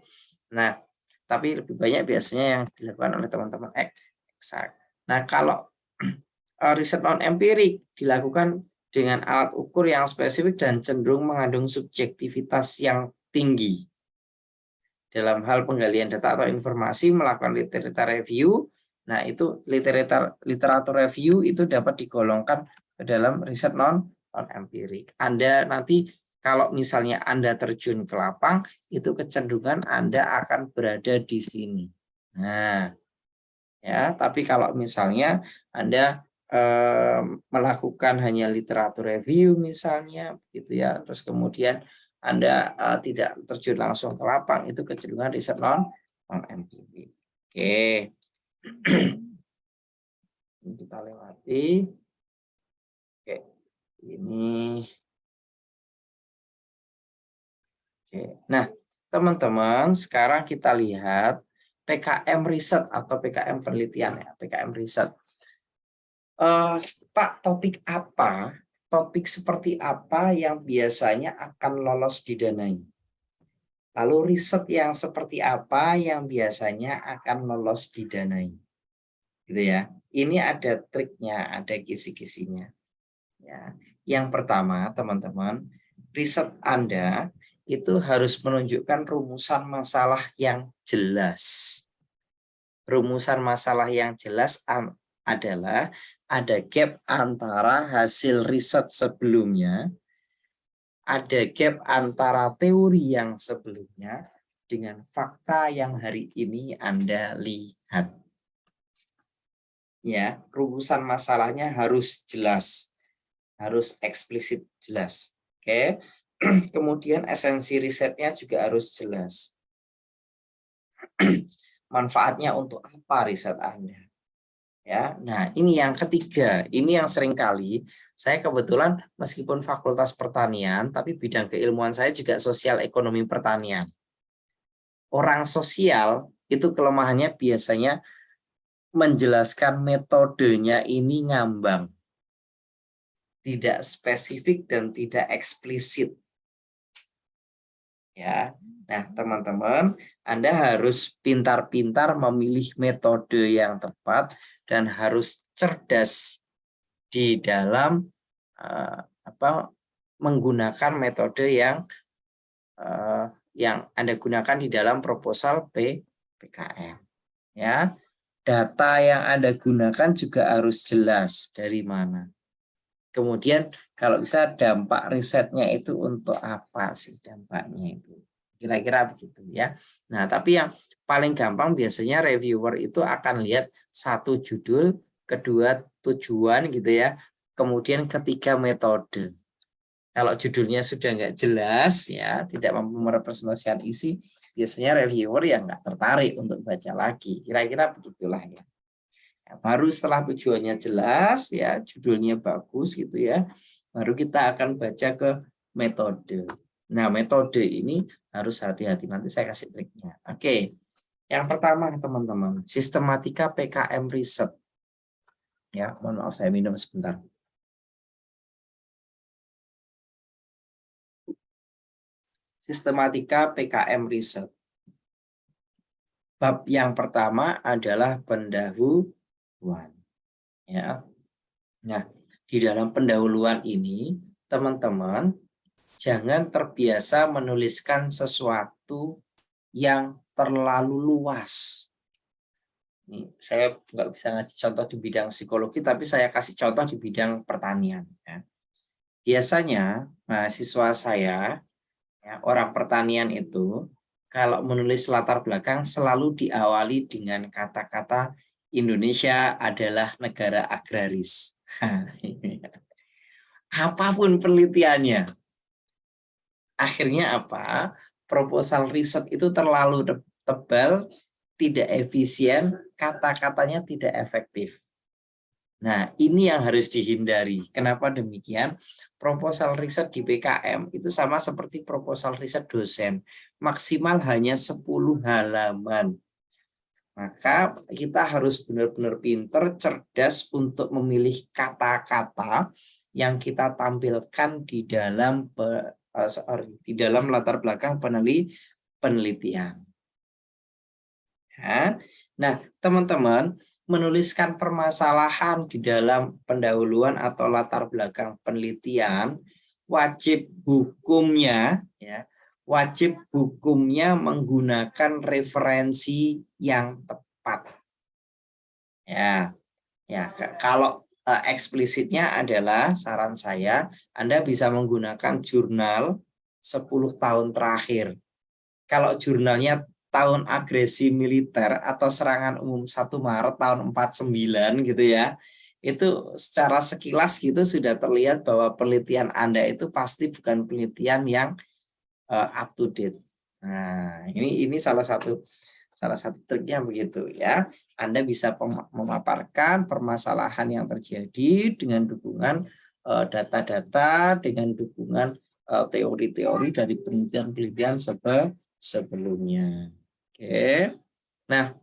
Speaker 1: Nah, tapi lebih banyak biasanya yang dilakukan oleh teman-teman eksak. Nah, kalau riset non-empirik dilakukan dengan alat ukur yang spesifik dan cenderung mengandung subjektivitas yang tinggi. Dalam hal penggalian data atau informasi, melakukan literatur review, nah itu literatur review itu dapat digolongkan ke dalam riset non-empirik. Anda nanti kalau misalnya Anda terjun ke lapang, itu kecenderungan Anda akan berada di sini. Nah, ya, tapi kalau misalnya Anda melakukan hanya literatur review misalnya, gitu ya, terus kemudian Anda tidak terjun langsung ke lapang, itu kecenderungan riset non-empirik. Oke, ini kita lewati. Oke, ini. Oke, nah teman-teman, sekarang kita lihat PKM riset atau PKM penelitian ya, PKM riset. Pak, topik seperti apa yang biasanya akan lolos didanai? Lalu riset yang seperti apa yang biasanya akan lolos didanai? Gitu ya. Ini ada triknya, ada kisi-kisinya. Ya. Yang pertama, teman-teman, riset Anda itu harus menunjukkan rumusan masalah yang jelas. Rumusan masalah yang jelas adalah ada gap antara hasil riset sebelumnya, ada gap antara teori yang sebelumnya dengan fakta yang hari ini Anda lihat. Ya, rumusan masalahnya harus jelas, harus eksplisit jelas. Oke. Kemudian esensi risetnya juga harus jelas. Manfaatnya untuk apa riset Anda? Ya, nah ini yang ketiga, ini yang seringkali saya kebetulan meskipun fakultas pertanian, tapi bidang keilmuan saya juga sosial ekonomi pertanian. Orang sosial itu kelemahannya biasanya menjelaskan metodenya ini ngambang, tidak spesifik dan tidak eksplisit. Ya, nah teman-teman, Anda harus pintar-pintar memilih metode yang tepat dan harus cerdas di dalam menggunakan metode yang Anda gunakan di dalam proposal PKM. Ya, data yang Anda gunakan juga harus jelas dari mana. Kemudian kalau bisa dampak risetnya itu untuk apa sih dampaknya itu. Kira-kira begitu ya. Nah, tapi yang paling gampang biasanya reviewer itu akan lihat satu judul, kedua tujuan gitu ya. Kemudian ketiga metode. Kalau judulnya sudah nggak jelas, ya tidak mampu merepresentasikan isi, biasanya reviewer yang nggak tertarik untuk baca lagi. Kira-kira begitulah ya. Baru setelah tujuannya jelas, ya judulnya bagus gitu ya, baru kita akan baca ke metode. Nah, metode ini harus hati-hati, nanti saya kasih triknya. Oke, yang pertama teman-teman, sistematika PKM riset. Ya, mohon maaf saya minum sebentar. Sistematika PKM riset. Bab yang pertama adalah pendahuluan. Ya. Nah, di dalam pendahuluan ini, teman-teman jangan terbiasa menuliskan sesuatu yang terlalu luas. Ini saya nggak bisa ngasih contoh di bidang psikologi, tapi saya kasih contoh di bidang pertanian. Ya. Biasanya mahasiswa saya, ya, orang pertanian itu kalau menulis latar belakang selalu diawali dengan kata-kata Indonesia adalah negara agraris. Apapun penelitiannya, akhirnya apa? Proposal riset itu terlalu tebal, tidak efisien, kata-katanya tidak efektif. Nah, ini yang harus dihindari. Kenapa demikian? Proposal riset di PKM itu sama seperti proposal riset dosen. Maksimal hanya 10 halaman. Maka kita harus benar-benar pinter, cerdas untuk memilih kata-kata yang kita tampilkan di dalam latar belakang penelitian. Ya. Nah, teman-teman, menuliskan permasalahan di dalam pendahuluan atau latar belakang penelitian wajib hukumnya, ya, wajib hukumnya menggunakan referensi yang tepat. Ya, ya. Kalau eksplisitnya adalah saran saya, Anda bisa menggunakan jurnal 10 tahun terakhir. Kalau jurnalnya tahun agresi militer atau serangan umum 1 Maret tahun 49 gitu ya, itu secara sekilas gitu sudah terlihat bahwa penelitian Anda itu pasti bukan penelitian yang up to date. Nah, ini salah satu triknya begitu ya. Anda bisa memaparkan permasalahan yang terjadi dengan dukungan data-data, dengan dukungan teori-teori dari penelitian-penelitian sebelumnya. Oke. Nah,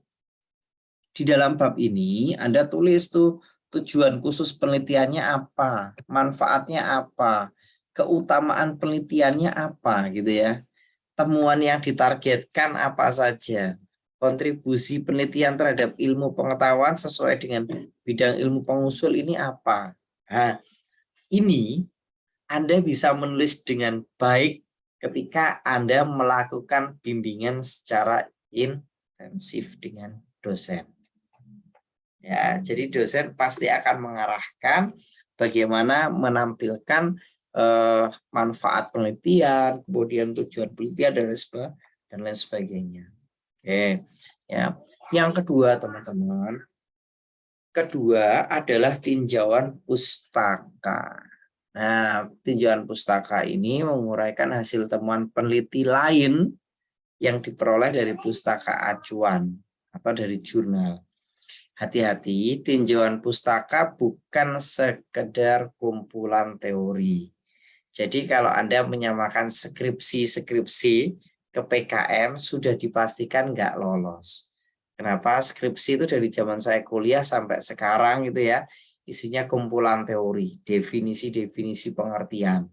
Speaker 1: di dalam bab ini Anda tulis tuh tujuan khusus penelitiannya apa, manfaatnya apa, keutamaan penelitiannya apa gitu ya. Temuan yang ditargetkan apa saja. Kontribusi penelitian terhadap ilmu pengetahuan sesuai dengan bidang ilmu pengusul ini apa. Nah, ini Anda bisa menulis dengan baik ketika Anda melakukan bimbingan secara intensif dengan dosen. Ya, jadi dosen pasti akan mengarahkan bagaimana menampilkan manfaat penelitian, kemudian tujuan penelitian dan lain sebagainya. Oke, ya. Yang kedua, teman-teman, adalah tinjauan pustaka. Nah, tinjauan pustaka ini menguraikan hasil temuan peneliti lain yang diperoleh dari pustaka acuan atau dari jurnal. Hati-hati, tinjauan pustaka bukan sekedar kumpulan teori. Jadi kalau Anda menyamakan skripsi ke PKM, sudah dipastikan nggak lolos. Kenapa? Skripsi itu dari zaman saya kuliah sampai sekarang gitu ya, isinya kumpulan teori, definisi-definisi pengertian.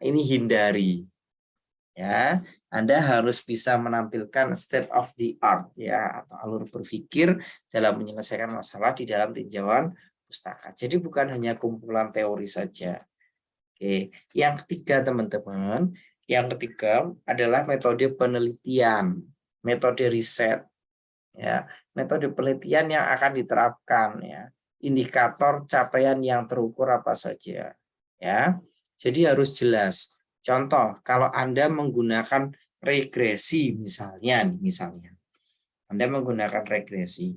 Speaker 1: Ini hindari. Ya, Anda harus bisa menampilkan state of the art ya, atau alur berpikir dalam menyelesaikan masalah di dalam tinjauan pustaka. Jadi bukan hanya kumpulan teori saja. Oke, yang ketiga teman-teman, yang ketiga adalah metode penelitian, metode riset. Ya, metode penelitian yang akan diterapkan ya. Indikator capaian yang terukur apa saja ya. Jadi harus jelas. Contoh, kalau Anda menggunakan regresi misalnya Anda menggunakan regresi,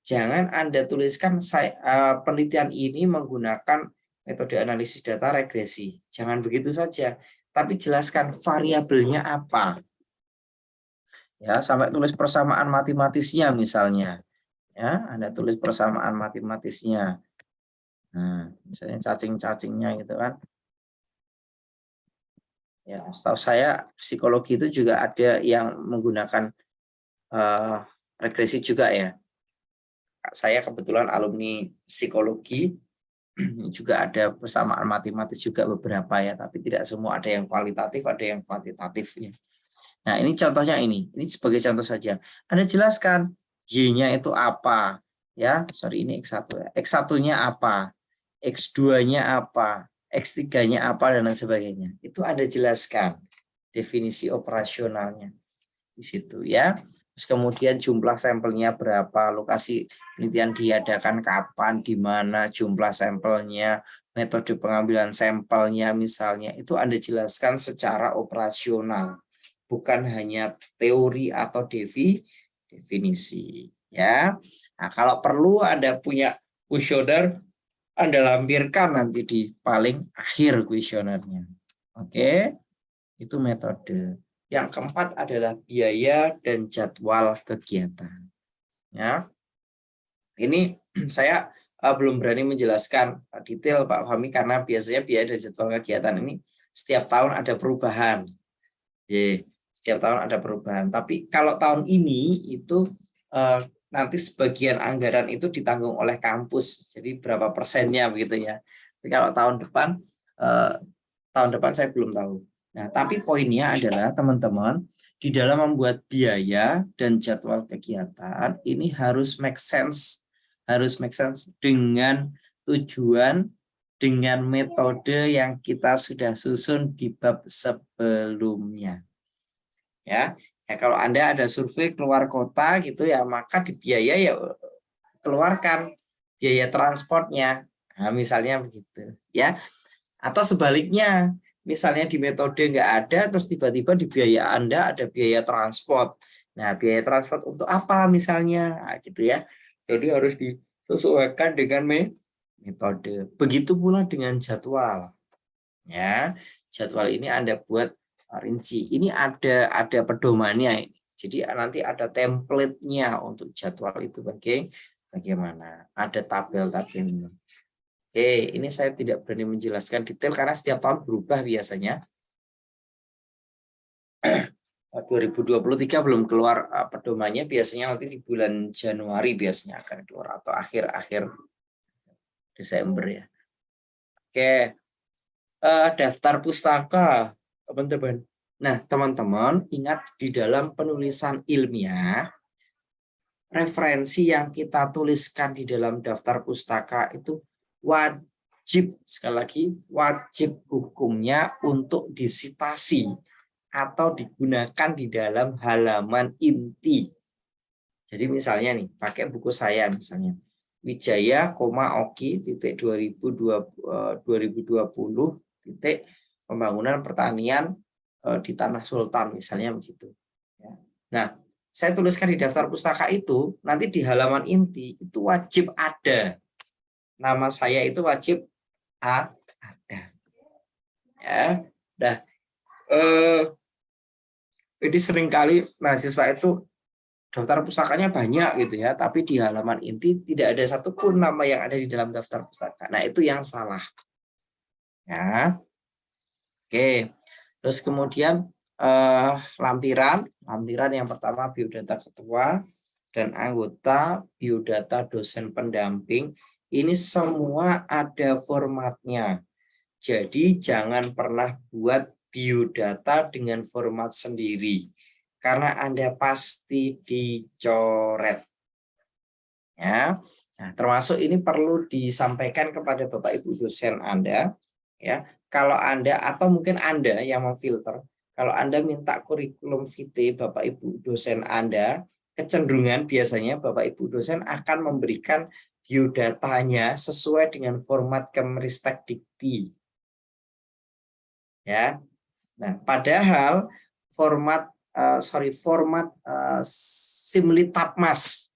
Speaker 1: jangan Anda tuliskan penelitian ini menggunakan metode analisis data regresi. Jangan begitu saja, tapi jelaskan variabelnya apa. Ya, sampai tulis persamaan matematisnya misalnya. Ya, Anda tulis persamaan matematisnya. Nah, misalnya cacing-cacingnya gitu kan. Ya, setahu saya psikologi itu juga ada yang menggunakan regresi juga ya. Saya kebetulan alumni psikologi, juga ada persamaan matematis juga beberapa ya, tapi tidak semua, ada yang kualitatif, ada yang kuantitatif ya. Nah, ini contohnya ini sebagai contoh saja. Anda jelaskan Y-nya itu apa ya, sorry ini X1 ya. X1-nya apa, X2-nya apa, X3-nya apa, dan lain sebagainya. Itu Anda jelaskan definisi operasionalnya di situ ya. Terus kemudian jumlah sampelnya berapa, lokasi penelitian diadakan kapan, di mana, jumlah sampelnya, metode pengambilan sampelnya misalnya, itu Anda jelaskan secara operasional, bukan hanya teori atau definisi ya. Nah, kalau perlu Anda punya kuesioner, Anda lampirkan nanti di paling akhir kuesionernya. Oke, itu metode. Yang keempat adalah biaya dan jadwal kegiatan. Ya, ini saya belum berani menjelaskan detail Pak Fahmi, karena biasanya biaya dan jadwal kegiatan ini setiap tahun ada perubahan. Setiap tahun ada perubahan. Tapi kalau tahun ini itu nanti sebagian anggaran itu ditanggung oleh kampus. Jadi berapa persennya begitu ya. Tapi kalau tahun depan saya belum tahu. Nah, tapi poinnya adalah teman-teman, di dalam membuat biaya dan jadwal kegiatan ini harus make sense dengan tujuan, dengan metode yang kita sudah susun di bab sebelumnya. Ya, kalau Anda ada survei keluar kota gitu ya, maka di biaya ya keluarkan biaya transportnya. Nah, misalnya begitu ya. Atau sebaliknya, misalnya di metode nggak ada, terus tiba-tiba di biaya Anda ada biaya transport. Nah, biaya transport untuk apa misalnya? Nah, gitu ya. Jadi harus disesuaikan dengan metode. Begitu pula dengan jadwal. Ya, jadwal ini Anda buat rinci. Ini ada pedomannya. Jadi nanti ada template-nya untuk jadwal itu bagaimana. Ada tabel-tabelnya. Oke, ini saya tidak berani menjelaskan detail karena setiap tahun berubah biasanya. 2023 belum keluar pedomannya, biasanya nanti di bulan Januari biasanya akan keluar, atau akhir Desember ya. Oke, daftar pustaka teman-teman. Nah, teman-teman ingat, di dalam penulisan ilmiah, referensi yang kita tuliskan di dalam daftar pustaka itu wajib, sekali lagi, wajib hukumnya untuk disitasi atau digunakan di dalam halaman inti. Jadi misalnya nih, pakai buku saya misalnya, Wijaya, Oki, 2020, pembangunan pertanian di Tanah Sultan misalnya begitu. Nah, saya tuliskan di daftar pustaka itu, nanti di halaman inti itu wajib ada. Nama saya itu wajib ada. Ya, dah. Jadi seringkali mahasiswa itu daftar pustakanya banyak gitu ya, tapi di halaman inti tidak ada satupun nama yang ada di dalam daftar pustaka. Nah, itu yang salah. Ya. Oke. Terus kemudian lampiran yang pertama biodata ketua dan anggota, biodata dosen pendamping. Ini semua ada formatnya. Jadi jangan pernah buat biodata dengan format sendiri, karena Anda pasti dicoret. Ya. Nah, termasuk ini perlu disampaikan kepada Bapak Ibu dosen Anda, ya. Kalau Anda, atau mungkin Anda yang memfilter, kalau Anda minta kurikulum vitae Bapak Ibu dosen Anda, kecenderungan biasanya Bapak Ibu dosen akan memberikan biodatanya sesuai dengan format Kemristek Dikti. Ya. Nah, padahal format Simlitapmas.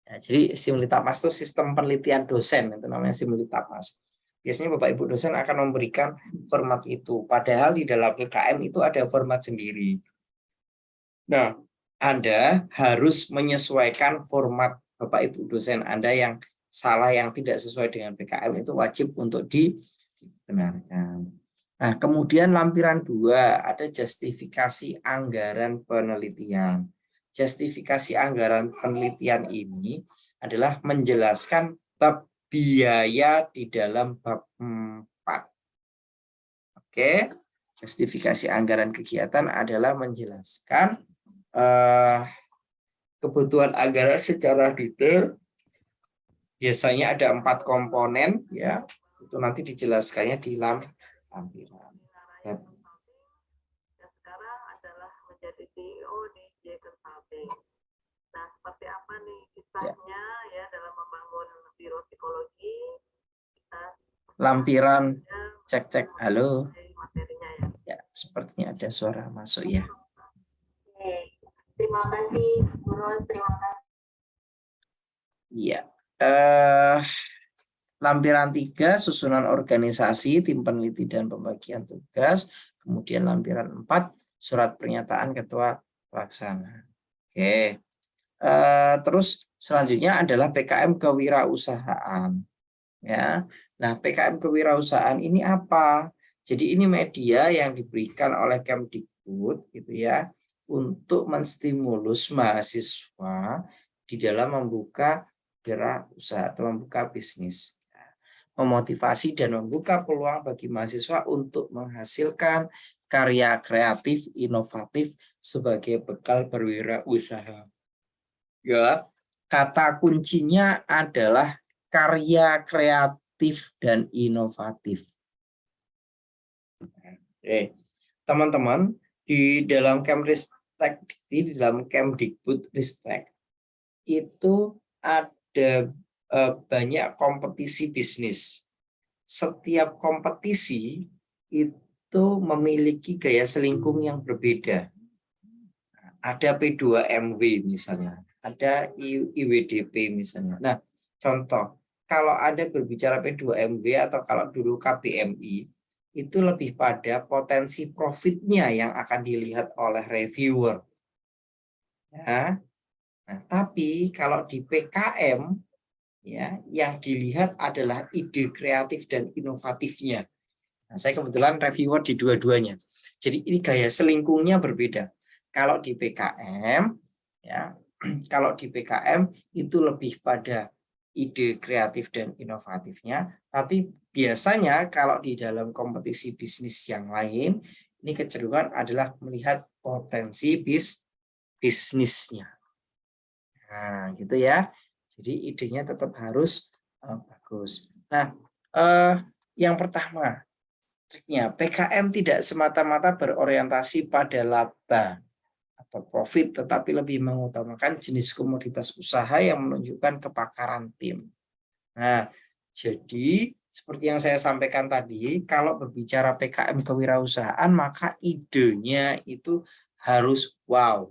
Speaker 1: Ya, jadi Simlitapmas itu sistem penelitian dosen, itu namanya Simlitapmas. biasanya Bapak Ibu dosen akan memberikan format itu. Padahal di dalam PKM itu ada format sendiri. Nah, Anda harus menyesuaikan format Bapak Ibu dosen Anda yang salah, yang tidak sesuai dengan PKM itu wajib untuk dibenarkan. Nah, kemudian lampiran 2 ada justifikasi anggaran penelitian. Justifikasi anggaran penelitian ini adalah menjelaskan bab biaya di dalam bab 4. Oke, justifikasi anggaran kegiatan adalah menjelaskan kebutuhan anggaran secara detail. Biasanya ada 4 komponen, ya. Itu nanti dijelaskannya di lampiran. Ya.
Speaker 7: Sekarang adalah menjadi CEO di J Consulting. Nah, seperti apa nih kisahnya ya dalam membangun biro psikologi?
Speaker 1: Lampiran cek halo.
Speaker 7: Materinya ya.
Speaker 1: Ya, sepertinya ada suara masuk ya.
Speaker 7: Oke. Terima kasih, Guru. Terima kasih.
Speaker 1: Iya. Lampiran 3 susunan organisasi, tim peneliti dan pembagian tugas. Kemudian lampiran 4 surat pernyataan ketua pelaksana. Oke. Terus selanjutnya adalah PKM kewirausahaan. Ya. Nah, PKM kewirausahaan ini apa? Jadi ini media yang diberikan oleh Kemdikbud gitu ya untuk menstimulus mahasiswa di dalam membuka wirausaha atau membuka bisnis. Memotivasi dan membuka peluang bagi mahasiswa untuk menghasilkan karya kreatif inovatif sebagai bekal berwirausaha. Ya, kata kuncinya adalah karya kreatif dan inovatif. Oke, teman-teman, di dalam Kemristek, di dalam Kemdikbudristek itu ada banyak kompetisi bisnis. Setiap kompetisi itu memiliki gaya selingkung yang berbeda. Ada P2MW misalnya, ada IWDP misalnya. Nah, contoh, kalau Anda berbicara P2MW atau kalau dulu KPMI, itu lebih pada potensi profitnya yang akan dilihat oleh reviewer. Ya. Nah, tapi kalau di PKM, ya, yang dilihat adalah ide kreatif dan inovatifnya. Nah, saya kebetulan reviewer di dua-duanya. Jadi ini gaya selingkungnya berbeda. Kalau di PKM, ya, kalau di PKM itu lebih pada ide kreatif dan inovatifnya, tapi biasanya kalau di dalam kompetisi bisnis yang lain, ini kecenderungan adalah melihat potensi bisnisnya. Nah, gitu ya. Jadi idenya tetap harus bagus. Nah, yang pertama, triknya PKM tidak semata-mata berorientasi pada laba atau profit, tetapi lebih mengutamakan jenis komoditas usaha yang menunjukkan kepakaran tim. Nah, jadi seperti yang saya sampaikan tadi, kalau berbicara PKM kewirausahaan, maka idenya itu harus wow,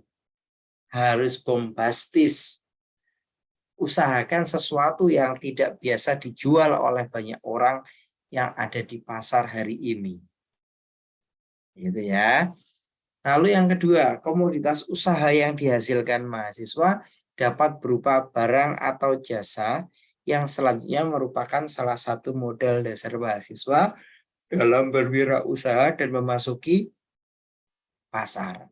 Speaker 1: harus bombastis. Usahakan sesuatu yang tidak biasa dijual oleh banyak orang yang ada di pasar hari ini. Gitu ya. Lalu yang kedua, komoditas usaha yang dihasilkan mahasiswa dapat berupa barang atau jasa yang selanjutnya merupakan salah satu modal dasar mahasiswa dalam berwirausaha dan memasuki pasar.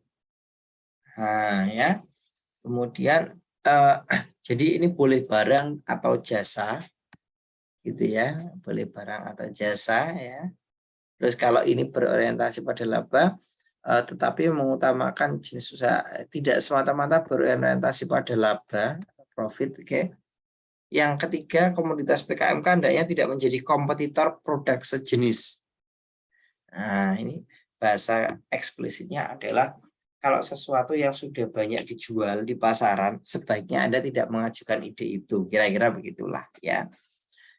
Speaker 1: Nah, ya. Kemudian jadi ini boleh barang atau jasa gitu ya, boleh barang atau jasa ya. Terus kalau ini berorientasi pada laba, tetapi mengutamakan jenis usaha, tidak semata-mata berorientasi pada laba, profit, oke. Yang ketiga, komoditas PKM hendaknya tidak menjadi kompetitor produk sejenis. Nah, ini bahasa eksplisitnya adalah kalau sesuatu yang sudah banyak dijual di pasaran, sebaiknya Anda tidak mengajukan ide itu. Kira-kira begitulah ya.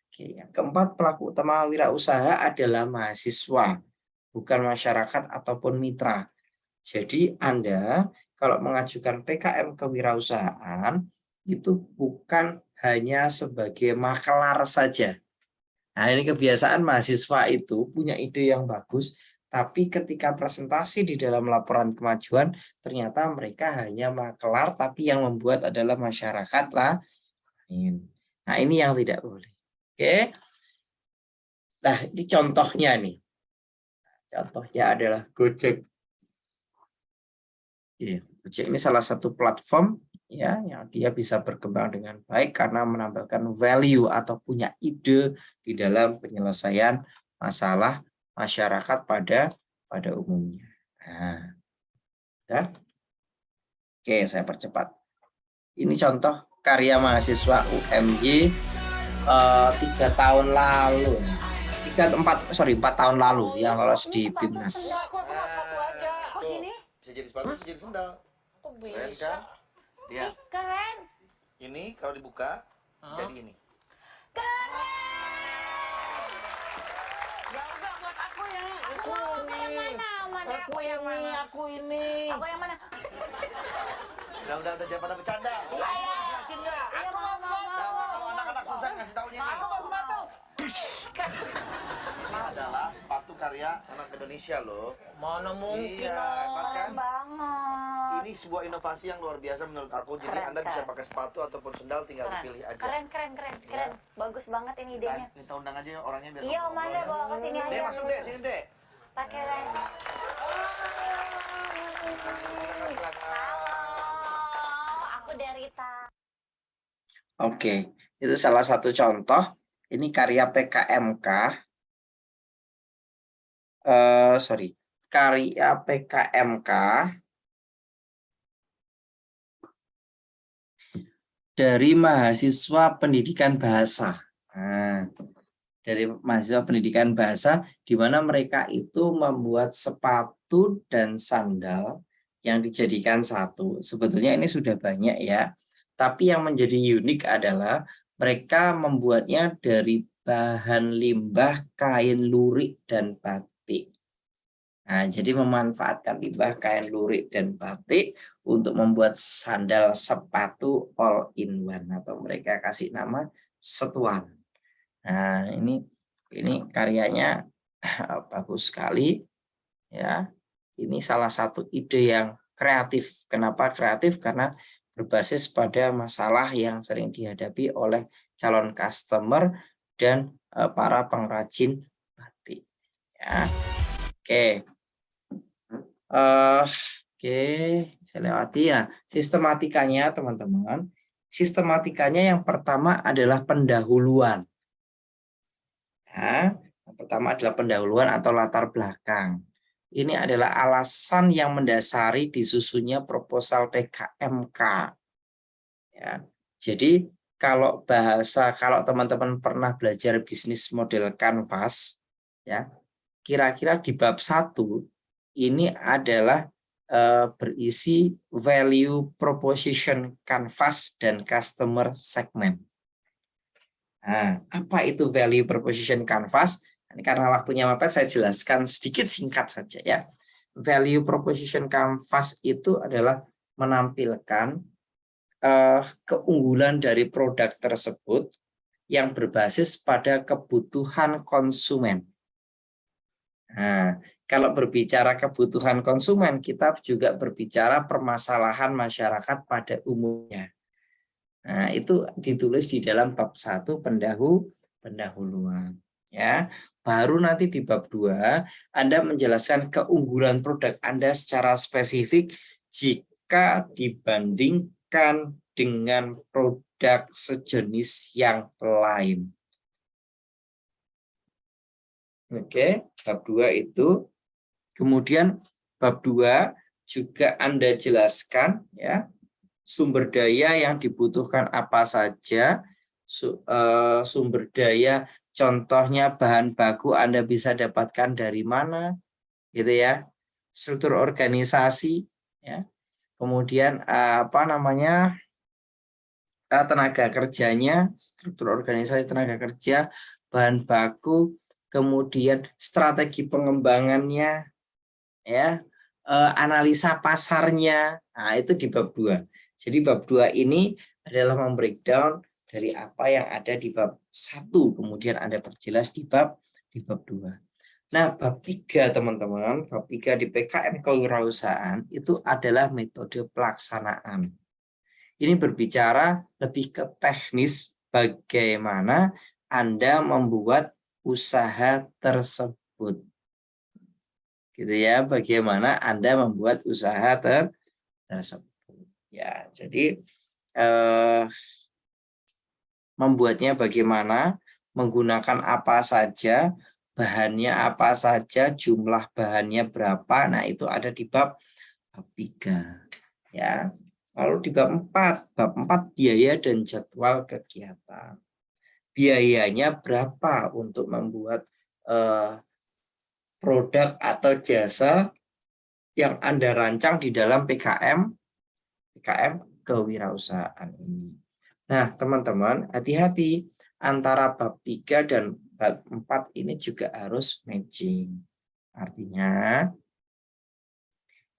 Speaker 1: Oke, yang keempat, pelaku utama wirausaha adalah mahasiswa, bukan masyarakat ataupun mitra. Jadi Anda kalau mengajukan PKM kewirausahaan itu bukan hanya sebagai makelar saja. Nah, ini kebiasaan mahasiswa itu punya ide yang bagus, tapi ketika presentasi di dalam laporan kemajuan, ternyata mereka hanya makelar, tapi yang membuat adalah masyarakat lain. Nah, ini yang tidak boleh. Oke. Nah, ini contohnya nih. Contohnya adalah Gojek. Gojek ini salah satu platform ya yang dia bisa berkembang dengan baik karena menampilkan value atau punya ide di dalam penyelesaian masalah masyarakat pada umumnya. Nah, ya. Oke, saya percepat. Ini contoh karya mahasiswa UMY 3 tahun lalu. 4 tahun lalu yang lolos di BIMNAS.
Speaker 8: Kok gini?
Speaker 9: Bisa jadi sepatu, bisa jadi sendal.
Speaker 8: Kok
Speaker 9: Keren
Speaker 8: bisa?
Speaker 9: kan? Dia.
Speaker 8: Keren.
Speaker 9: Ini kalau dibuka jadi ini.
Speaker 8: Keren. Ya udah buat aku ya. Aku yang mana? Aku yang mana? Aku ini. Aku yang mana?
Speaker 9: Udah jangan pada bercanda.
Speaker 8: Iya.
Speaker 9: Jelasin nggak?
Speaker 8: Iya mau.
Speaker 9: Kalau anak-anak susah ngasih taunya ini.
Speaker 8: Mau sepatu.
Speaker 9: Ini adalah sepatu karya anak Indonesia loh.
Speaker 8: Mana mungkin?
Speaker 9: Iya, hebat kan?
Speaker 8: Keren banget.
Speaker 9: Ini sebuah inovasi yang luar biasa menurut aku. Jadi
Speaker 8: Keren,
Speaker 9: Anda bisa
Speaker 8: keren.
Speaker 9: pakai sepatu ataupun sendal, tinggal dipilih aja.
Speaker 8: Keren. Bagus banget ini idenya.
Speaker 9: Nah, minta undang aja orangnya biar
Speaker 8: Iya,
Speaker 9: ngobrol
Speaker 8: mana
Speaker 9: ya.
Speaker 8: bawa ke sini
Speaker 9: Dek,
Speaker 8: aja.
Speaker 9: masuk deh, sini deh.
Speaker 8: Pakai lain. Halo, aku Derita.
Speaker 1: Oke, itu salah satu contoh. Ini karya PKMK. Karya PKMK dari mahasiswa pendidikan bahasa. Nah, dari mahasiswa pendidikan bahasa, di mana mereka itu membuat sepatu dan sandal yang dijadikan satu. Sebetulnya ini sudah banyak ya, tapi yang menjadi unik adalah mereka membuatnya dari bahan limbah kain lurik dan batik. Nah, jadi memanfaatkan limbah kain lurik dan batik untuk membuat sandal sepatu all in one atau mereka kasih nama setuan. Nah, ini karyanya bagus sekali ya. Ini salah satu ide yang kreatif. Kenapa kreatif? Karena berbasis pada masalah yang sering dihadapi oleh calon customer dan para pengrajin batik. Ya. Oke. Saya lewati. Nah, sistematikanya teman-teman. Sistematikanya yang pertama adalah pendahuluan. Nah, yang pertama adalah pendahuluan atau latar belakang. Ini adalah alasan yang mendasari disusunnya proposal PKMK. Ya. Jadi kalau teman-teman pernah belajar bisnis model Canvas, ya, kira-kira di bab 1 ini adalah berisi value proposition Canvas dan customer segment. Nah, apa itu value proposition Canvas? Ini karena waktunya mepet, saya jelaskan sedikit singkat saja ya. Value proposition Canvas itu adalah menampilkan keunggulan dari produk tersebut yang berbasis pada kebutuhan konsumen. Nah, kalau berbicara kebutuhan konsumen, kita juga berbicara permasalahan masyarakat pada umumnya. Nah, itu ditulis di dalam bab 1 pendahuluan. Ya, baru nanti di bab 2 Anda menjelaskan keunggulan produk Anda secara spesifik jika dibandingkan dengan produk sejenis yang lain. Oke, bab 2 itu. Kemudian bab 2 juga Anda jelaskan ya sumber daya yang dibutuhkan apa saja, sumber daya contohnya bahan baku Anda bisa dapatkan dari mana, gitu ya, struktur organisasi, ya, kemudian tenaga kerjanya, struktur organisasi tenaga kerja, bahan baku, kemudian strategi pengembangannya, ya, analisa pasarnya. Nah, itu di bab 2. Jadi bab 2 ini adalah membreakdown dari apa yang ada di bab 1, kemudian Anda perjelas di bab 2. Nah, bab 3 teman-teman, bab 3 di PKM kewirausahaan itu adalah metode pelaksanaan. Ini berbicara lebih ke teknis bagaimana Anda membuat usaha tersebut. Gitu ya, bagaimana Anda membuat usaha tersebut. Ya, jadi membuatnya bagaimana, menggunakan apa saja, bahannya apa saja, jumlah bahannya berapa. Nah, itu ada di bab 3. Ya. Lalu di bab 4 biaya dan jadwal kegiatan. Biayanya berapa untuk membuat produk atau jasa yang Anda rancang di dalam PKM kewirausahaan ini. Nah, teman-teman, hati-hati antara bab 3 dan bab 4 ini juga harus matching. Artinya,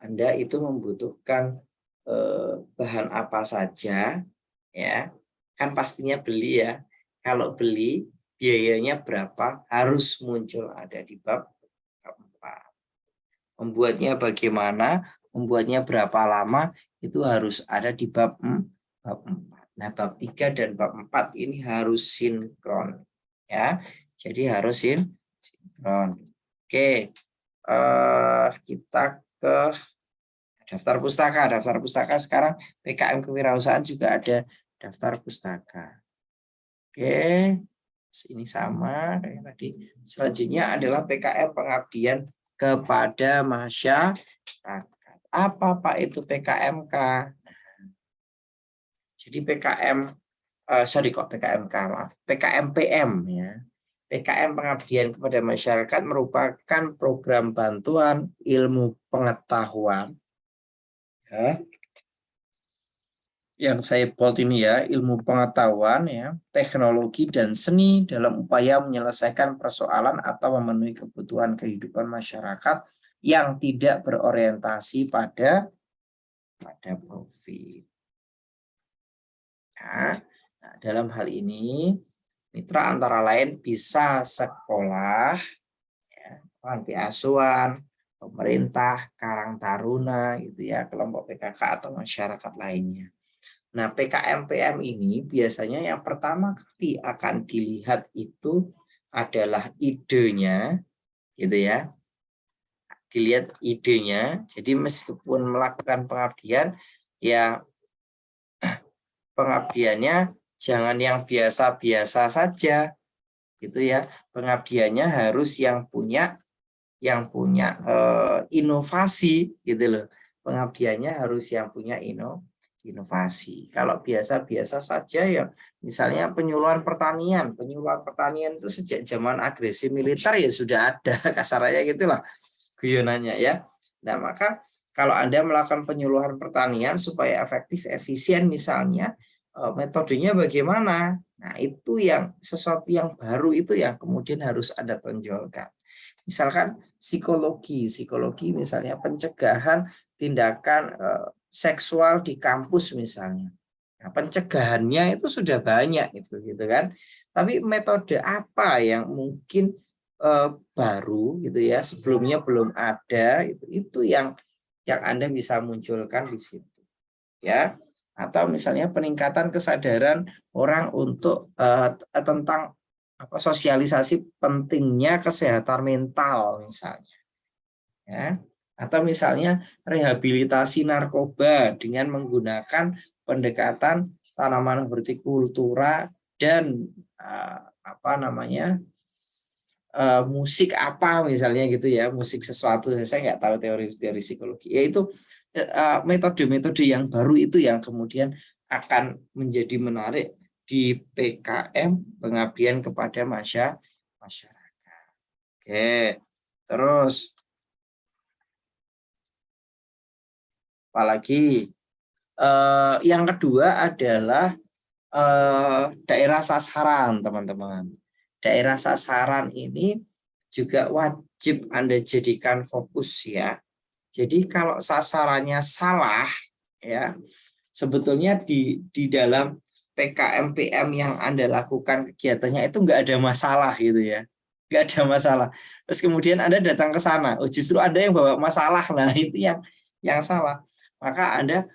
Speaker 1: Anda itu membutuhkan bahan apa saja, ya, kan pastinya beli ya. Kalau beli, biayanya berapa, harus muncul ada di bab 4. Membuatnya bagaimana, membuatnya berapa lama, itu harus ada di bab 4. Nah, bab 3 dan bab 4 ini harus sinkron, ya. Jadi harus sinkron. Oke, kita ke daftar pustaka. Daftar pustaka sekarang PKM kewirausahaan juga ada daftar pustaka. Oke, ini sama kayak tadi. Selanjutnya adalah PKM pengabdian kepada masyarakat. Apa Pak itu PKMK? Jadi PKMPM ya. PKM pengabdian kepada masyarakat merupakan program bantuan ilmu pengetahuan ya. Yang saya bold ini ya, ilmu pengetahuan ya, teknologi dan seni dalam upaya menyelesaikan persoalan atau memenuhi kebutuhan kehidupan masyarakat yang tidak berorientasi pada profit. Nah, dalam hal ini mitra antara lain bisa sekolah, ya, panti asuhan, pemerintah, Karang Taruna, gitu ya, kelompok PKK atau masyarakat lainnya. Nah, PKMPM ini biasanya yang pertama kali akan dilihat itu adalah idenya, gitu ya. Dilihat idenya. Jadi meskipun melakukan pengabdian, ya pengabdiannya jangan yang biasa-biasa saja, gitu ya. Pengabdiannya harus yang punya inovasi, gitu loh. Pengabdiannya harus yang punya inovasi. Kalau biasa-biasa saja ya, misalnya penyuluhan pertanian itu sejak zaman agresi militer ya sudah ada, kasarnya gitulah guyonannya ya. Nah, maka kalau Anda melakukan penyuluhan pertanian supaya efektif, efisien misalnya, metodenya bagaimana? Nah, itu yang sesuatu yang baru itu yang kemudian harus Anda tonjolkan. Misalkan psikologi misalnya pencegahan tindakan seksual di kampus misalnya. Nah, pencegahannya itu sudah banyak itu gitu kan. Tapi metode apa yang mungkin baru gitu ya, sebelumnya belum ada, itu yang Anda bisa munculkan di situ. Ya. Atau misalnya peningkatan kesadaran orang untuk tentang sosialisasi pentingnya kesehatan mental misalnya. Ya. Atau misalnya rehabilitasi narkoba dengan menggunakan pendekatan tanaman hortikultura dan musik apa misalnya gitu ya, musik sesuatu, saya nggak tahu teori psikologi, yaitu metode-metode yang baru itu yang kemudian akan menjadi menarik di PKM pengabdian kepada masyarakat. Oke, terus apalagi yang kedua adalah daerah sasaran, teman-teman. Daerah sasaran ini juga wajib Anda jadikan fokus ya. Jadi kalau sasarannya salah ya, sebetulnya di dalam PKM-PM yang Anda lakukan kegiatannya itu nggak ada masalah gitu ya. Nggak ada masalah. Terus kemudian Anda datang ke sana, oh justru Anda yang bawa masalah. Nah, itu yang salah. Maka Anda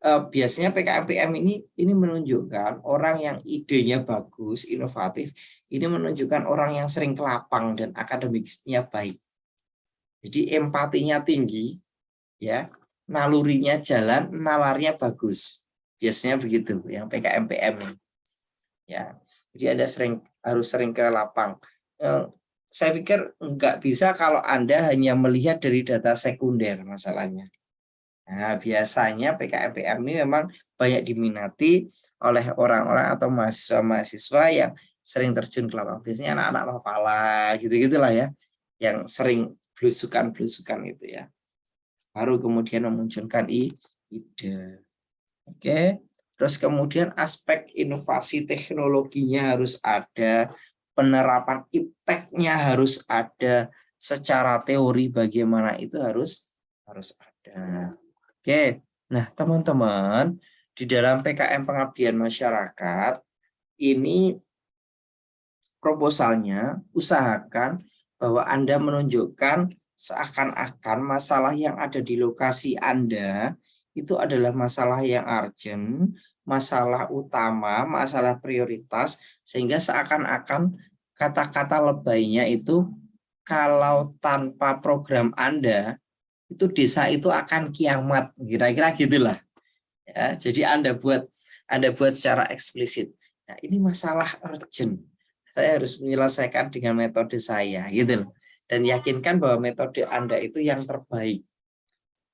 Speaker 1: biasanya PKM-PM ini menunjukkan orang yang idenya bagus, inovatif, ini menunjukkan orang yang sering ke lapang dan akademiknya baik. Jadi empatinya tinggi, ya, nalurinya jalan, nalarnya bagus. Biasanya begitu yang PKM-PM ini. Ya, jadi Anda harus sering ke lapang. Saya pikir nggak bisa kalau Anda hanya melihat dari data sekunder masalahnya. Nah, biasanya PKM-PM ini memang banyak diminati oleh orang-orang atau mahasiswa-mahasiswa yang sering terjun ke lapang. Biasanya anak-anak Mapala gitu-gitulah ya, yang sering belusukan-belusukan itu ya. Baru kemudian memunculkan ide. Oke. Terus kemudian aspek inovasi teknologinya harus ada, penerapan ipteknya harus ada, secara teori bagaimana itu harus ada. Oke. Nah, teman-teman, di dalam PKM Pengabdian Masyarakat ini proposalnya usahakan bahwa Anda menunjukkan seakan-akan masalah yang ada di lokasi Anda itu adalah masalah yang urgent, masalah utama, masalah prioritas, sehingga seakan-akan kata-kata lebaynya itu kalau tanpa program Anda, itu desa itu akan kiamat, kira-kira gitulah. Ya, jadi Anda buat secara eksplisit. Nah, ini masalah urgent. Saya harus menyelesaikan dengan metode saya, gitu loh. Dan yakinkan bahwa metode Anda itu yang terbaik.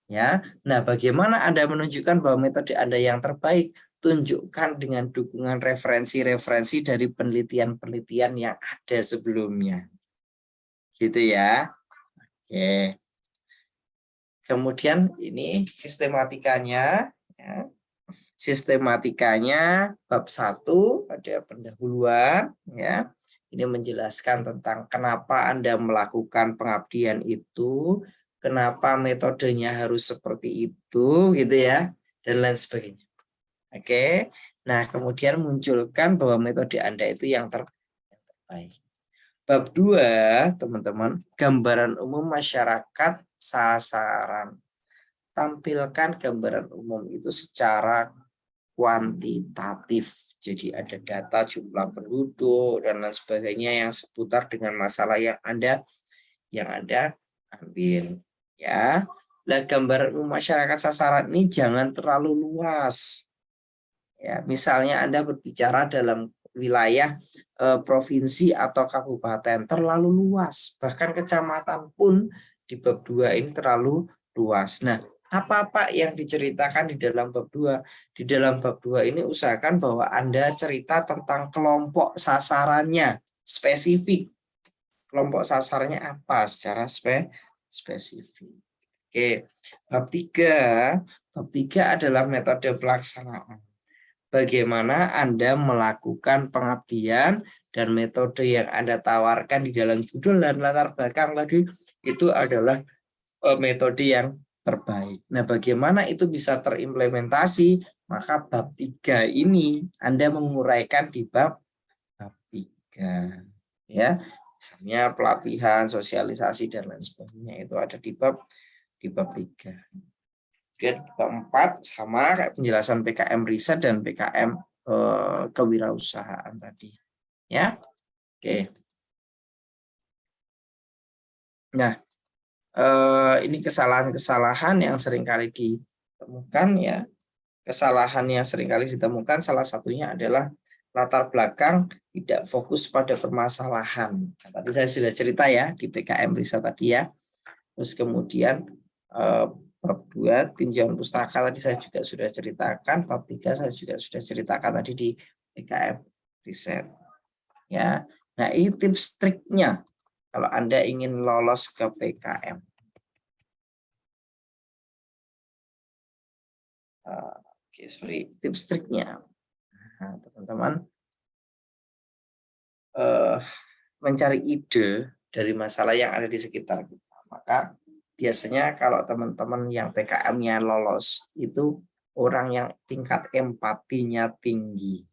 Speaker 1: Ya, nah bagaimana Anda menunjukkan bahwa metode Anda yang terbaik? Tunjukkan dengan dukungan referensi-referensi dari penelitian-penelitian yang ada sebelumnya. Gitu ya. Oke. Kemudian ini sistematikanya. Ya. Sistematikanya bab 1 ada pendahuluan. Ya. Ini menjelaskan tentang kenapa Anda melakukan pengabdian itu, kenapa metodenya harus seperti itu, gitu ya, dan lain sebagainya. Oke, nah kemudian munculkan bahwa metode Anda itu yang terbaik. Bab 2, teman-teman, gambaran umum masyarakat sasaran. Tampilkan gambaran umum itu secara kuantitatif. Jadi ada data jumlah penduduk dan lain sebagainya yang seputar dengan masalah yang Anda ambil. Ya, nah gambaran umum masyarakat sasaran ini jangan terlalu luas. Ya, misalnya Anda berbicara dalam wilayah provinsi atau kabupaten terlalu luas, bahkan kecamatan pun di bab 2 ini terlalu luas. Nah, apa-apa yang diceritakan di dalam bab 2? Di dalam bab 2 ini usahakan bahwa Anda cerita tentang kelompok sasarannya, spesifik. Kelompok sasarannya apa secara spesifik. Oke, bab 3 adalah metode pelaksanaan. Bagaimana Anda melakukan pengabdian dan metode yang Anda tawarkan di dalam judul dan latar belakang tadi itu adalah metode yang terbaik. Nah, bagaimana itu bisa terimplementasi? Maka bab 3 ini Anda menguraikan di bab 3. Ya. Misalnya pelatihan, sosialisasi dan lain sebagainya itu ada di bab 3. Kemudian bab 4 sama kayak penjelasan PKM riset dan PKM kewirausahaan tadi. Ya. Oke. Nah, ini kesalahan-kesalahan yang seringkali ditemukan ya. Kesalahan yang seringkali ditemukan salah satunya adalah latar belakang tidak fokus pada permasalahan. Nah, tadi saya sudah cerita ya di PKM riset tadi ya. Terus kemudian bab 2 tinjauan pustaka tadi saya juga sudah ceritakan, bab 3 saya juga sudah ceritakan tadi di PKM riset. Ya. Nah, ini tips triknya kalau Anda ingin lolos ke PKM. Tips triknya. Nah, teman-teman mencari ide dari masalah yang ada di sekitar kita. Maka biasanya kalau teman-teman yang PKM-nya lolos itu orang yang tingkat empatinya tinggi.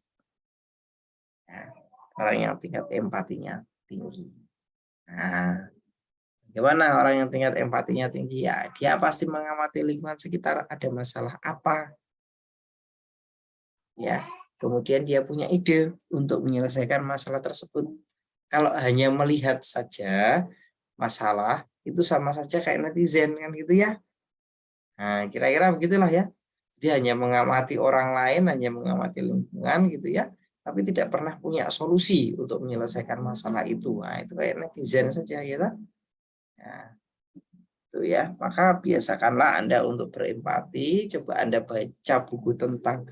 Speaker 1: Nah, orang yang tingkat empatinya tinggi. Nah, gimana orang yang tingkat empatinya tinggi? Ya, dia pasti mengamati lingkungan sekitar, ada masalah apa. Ya, kemudian dia punya ide untuk menyelesaikan masalah tersebut. Kalau hanya melihat saja masalah, itu sama saja kayak netizen kan gitu ya. Nah, kira-kira begitulah ya. Dia hanya mengamati orang lain, hanya mengamati lingkungan gitu ya, tapi tidak pernah punya solusi untuk menyelesaikan masalah itu. Nah, itu kayak netizen saja ya. Nah, itu ya. Maka biasakanlah Anda untuk berempati, coba Anda baca buku tentang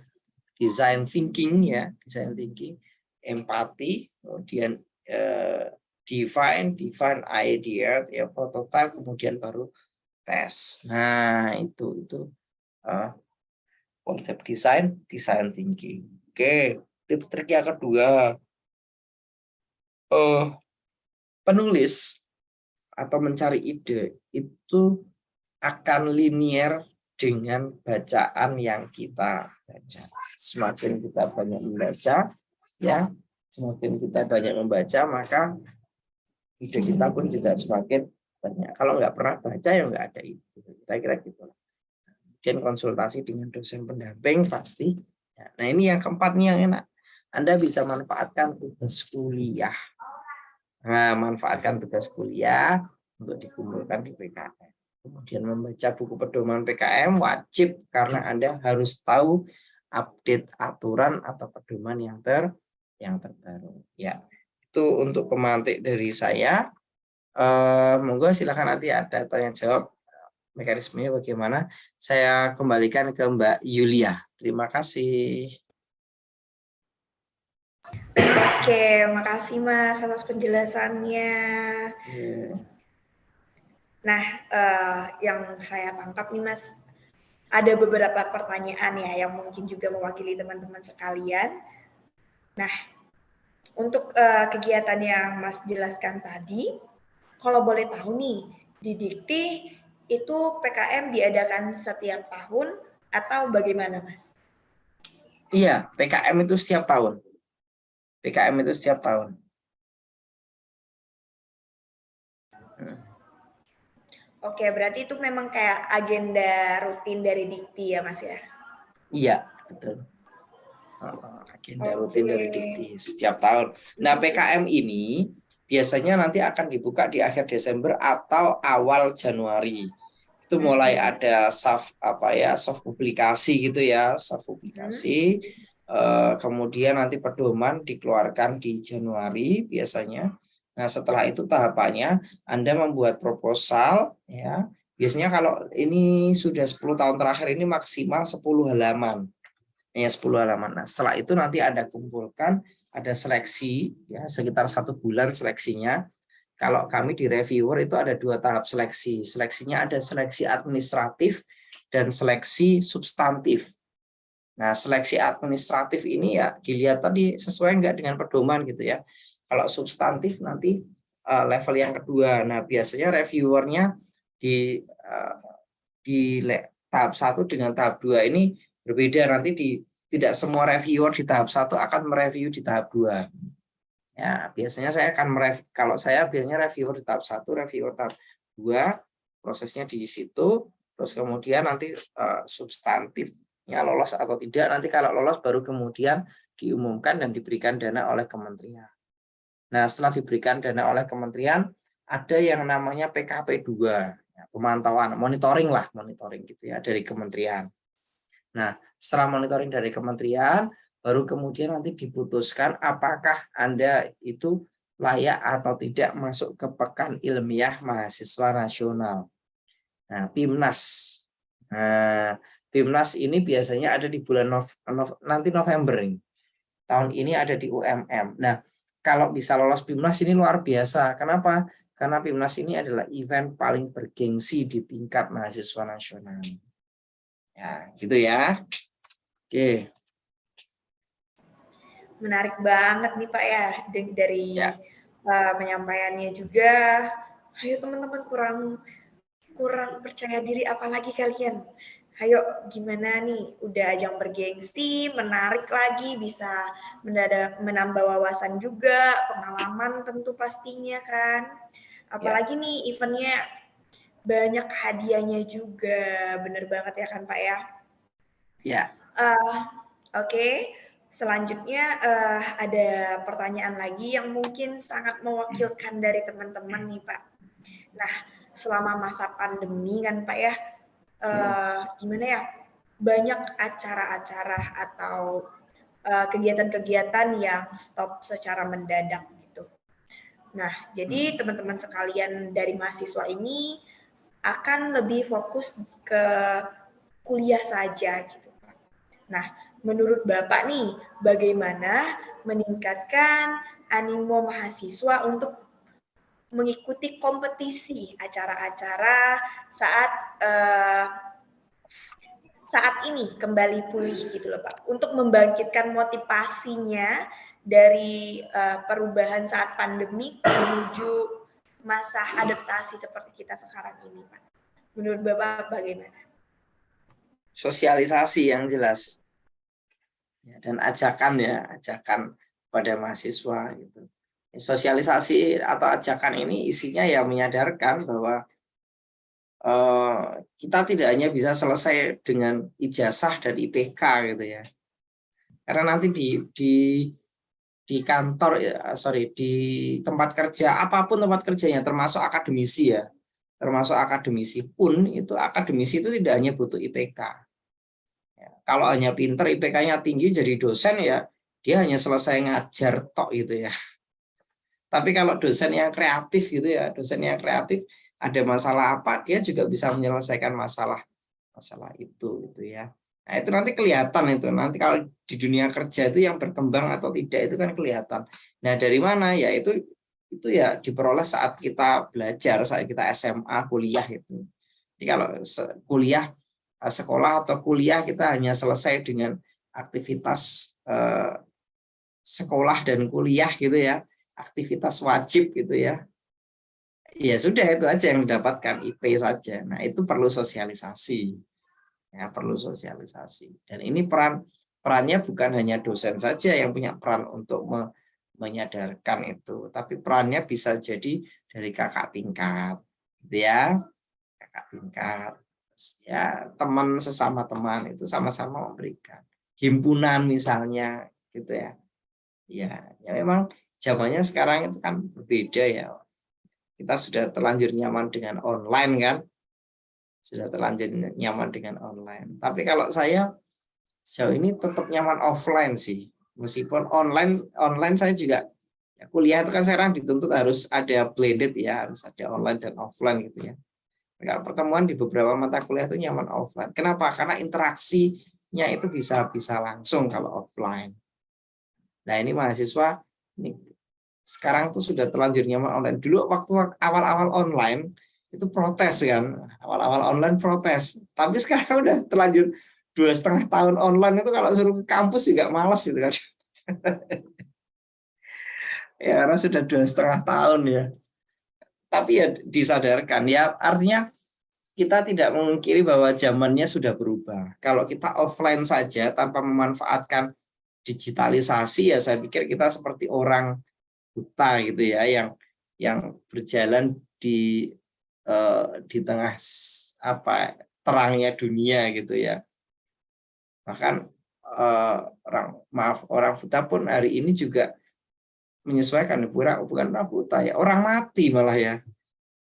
Speaker 1: design thinking ya, design thinking, empati, kemudian define idea, ya prototype, kemudian baru tes. Nah, itu konsep design thinking. Oke, tips trik yang kedua, penulis atau mencari ide itu akan linear dengan bacaan yang kita baca. Semakin kita banyak membaca, ya, semakin kita banyak membaca, maka ide kita pun juga semakin banyak. Kalau nggak pernah baca, ya nggak ada ide. Kira-kira gitu. Kemudian konsultasi dengan dosen pendamping pasti. Nah, ini yang keempat nih yang enak. Anda bisa manfaatkan tugas kuliah. Nah, manfaatkan tugas kuliah untuk dikumpulkan di PKM. Kemudian membaca buku pedoman PKM wajib karena Anda harus tahu update aturan atau pedoman yang terbaru. Ya, itu untuk pemantik dari saya. Monggo silakan nanti ada tanya jawab mekanismenya bagaimana. Saya kembalikan ke Mbak Yulia. Terima kasih.
Speaker 3: Oke, makasih Mas atas penjelasannya. Nah, yang saya tangkap nih Mas, ada beberapa pertanyaan ya yang mungkin juga mewakili teman-teman sekalian. Nah, untuk kegiatan yang Mas jelaskan tadi, kalau boleh tahu nih, di Dikti itu PKM diadakan setiap tahun atau bagaimana, Mas?
Speaker 1: Iya, PKM itu setiap tahun. PKM itu setiap tahun.
Speaker 3: Oke, berarti itu memang kayak agenda rutin dari Dikti ya, Mas ya?
Speaker 1: Iya, betul. Agenda rutin dari Dikti setiap tahun. Nah, PKM ini biasanya nanti akan dibuka di akhir Desember atau awal Januari. Itu mulai ada soft publikasi gitu ya, soft publikasi. Kemudian nanti pedoman dikeluarkan di Januari biasanya. Nah, setelah itu tahapannya Anda membuat proposal ya. Biasanya kalau ini sudah 10 tahun terakhir ini maksimal 10 halaman. Ya, 10 halaman. Nah, setelah itu nanti Anda kumpulkan, ada seleksi ya, sekitar 1 bulan seleksinya. Kalau kami di reviewer itu ada 2 tahap seleksi. Seleksinya ada seleksi administratif dan seleksi substantif. Nah, seleksi administratif ini ya dilihat tadi sesuai enggak dengan pedoman gitu ya. Kalau substantif nanti level yang kedua. Nah, biasanya reviewernya di tahap 1 dengan tahap 2 ini berbeda. Nanti tidak semua reviewer di tahap 1 akan mereview di tahap 2. Ya, biasanya saya akan kalau saya biasanya reviewer di tahap 1, reviewer tahap 2, prosesnya di situ, terus kemudian nanti substantifnya lolos atau tidak, nanti kalau lolos baru kemudian diumumkan dan diberikan dana oleh kementerian. Nah, setelah diberikan dana oleh kementerian, ada yang namanya PKP 2, ya, pemantauan, monitoring gitu ya dari kementerian. Nah, setelah monitoring dari kementerian, baru kemudian nanti diputuskan apakah Anda itu layak atau tidak masuk ke Pekan Ilmiah Mahasiswa Nasional. Nah, PIMNAS. Nah, PIMNAS ini biasanya ada di bulan nanti November ini. Tahun ini ada di UMM. Nah, kalau bisa lolos PIMNAS ini luar biasa. Kenapa? Karena PIMNAS ini adalah event paling bergengsi di tingkat mahasiswa nasional. Ya, gitu ya. Oke.
Speaker 3: Menarik banget nih Pak ya, dari penyampaiannya juga. Ayo teman-teman kurang percaya diri apalagi kalian. Ayo, gimana nih? Udah ajang bergengsi, menarik lagi, bisa menambah wawasan juga, pengalaman tentu pastinya kan. Apalagi nih eventnya banyak hadiahnya juga, bener banget ya kan Pak ya?
Speaker 1: Ya.
Speaker 3: Oke. Selanjutnya ada pertanyaan lagi yang mungkin sangat mewakilkan dari teman-teman nih Pak. Nah, selama masa pandemi kan Pak ya, gimana ya, banyak acara-acara atau kegiatan-kegiatan yang stop secara mendadak gitu. Nah, jadi teman-teman sekalian dari mahasiswa ini akan lebih fokus ke kuliah saja gitu. Nah, menurut Bapak nih, bagaimana meningkatkan animo mahasiswa untuk mengikuti kompetisi acara-acara saat saat ini kembali pulih gitu loh Pak, untuk membangkitkan motivasinya dari perubahan saat pandemi menuju masa adaptasi seperti kita sekarang ini Pak. Menurut Bapak bagaimana?
Speaker 1: Sosialisasi yang jelas. Dan ajakan pada mahasiswa gitu. Sosialisasi atau ajakan ini isinya ya menyadarkan bahwa kita tidak hanya bisa selesai dengan ijazah dan IPK gitu ya. Karena nanti di kantor di tempat kerja, apapun tempat kerjanya, termasuk akademisi ya. Termasuk akademisi pun akademisi itu tidak hanya butuh IPK. Ya, kalau hanya pinter IPK-nya tinggi jadi dosen ya dia hanya selesai ngajar tok gitu ya. Tapi kalau dosen yang kreatif gitu ya, ada masalah apa, dia juga bisa menyelesaikan masalah itu gitu ya. Nah, itu nanti kelihatan itu. Nanti kalau di dunia kerja itu yang berkembang atau tidak itu kan kelihatan. Nah, dari mana? Ya itu ya diperoleh saat kita belajar, saat kita SMA, kuliah itu. Jadi kalau kuliah, sekolah atau kuliah kita hanya selesai dengan aktivitas sekolah dan kuliah gitu ya, aktivitas wajib gitu ya. Ya sudah itu aja yang didapatkan IP saja. Nah, itu perlu sosialisasi. Ya, perlu sosialisasi. Dan ini perannya bukan hanya dosen saja yang punya peran untuk menyadarkan itu, tapi perannya bisa jadi dari kakak tingkat, gitu ya. Kakak tingkat. Ya, teman sesama teman itu sama-sama memberikan. Himpunan misalnya gitu ya. Ya memang zamannya sekarang itu kan berbeda ya. Kita sudah terlanjur nyaman dengan online kan. Sudah terlanjur nyaman dengan online. Tapi kalau saya sejauh ini tetap nyaman offline sih. Meskipun online saya juga ya, kuliah itu kan sekarang dituntut harus ada blended ya, harus ada online dan offline gitu ya. Kalau pertemuan di beberapa mata kuliah itu nyaman offline. Kenapa? Karena interaksinya itu bisa langsung kalau offline. Nah, ini mahasiswa ini sekarang tuh sudah terlanjur nyaman online. Dulu waktu awal-awal online itu protes kan, awal-awal online protes. Tapi sekarang udah terlanjur 2,5 tahun online itu kalau suruh ke kampus juga malas gitu kan. Ya karena sudah 2,5 tahun ya. Tapi ya disadarkan ya, artinya kita tidak memungkiri bahwa zamannya sudah berubah. Kalau kita offline saja tanpa memanfaatkan digitalisasi ya saya pikir kita seperti orang buta gitu ya yang berjalan di tengah terangnya dunia gitu ya. Bahkan orang buta pun hari ini juga menyesuaikan, bukan orang buta ya, orang mati malah ya.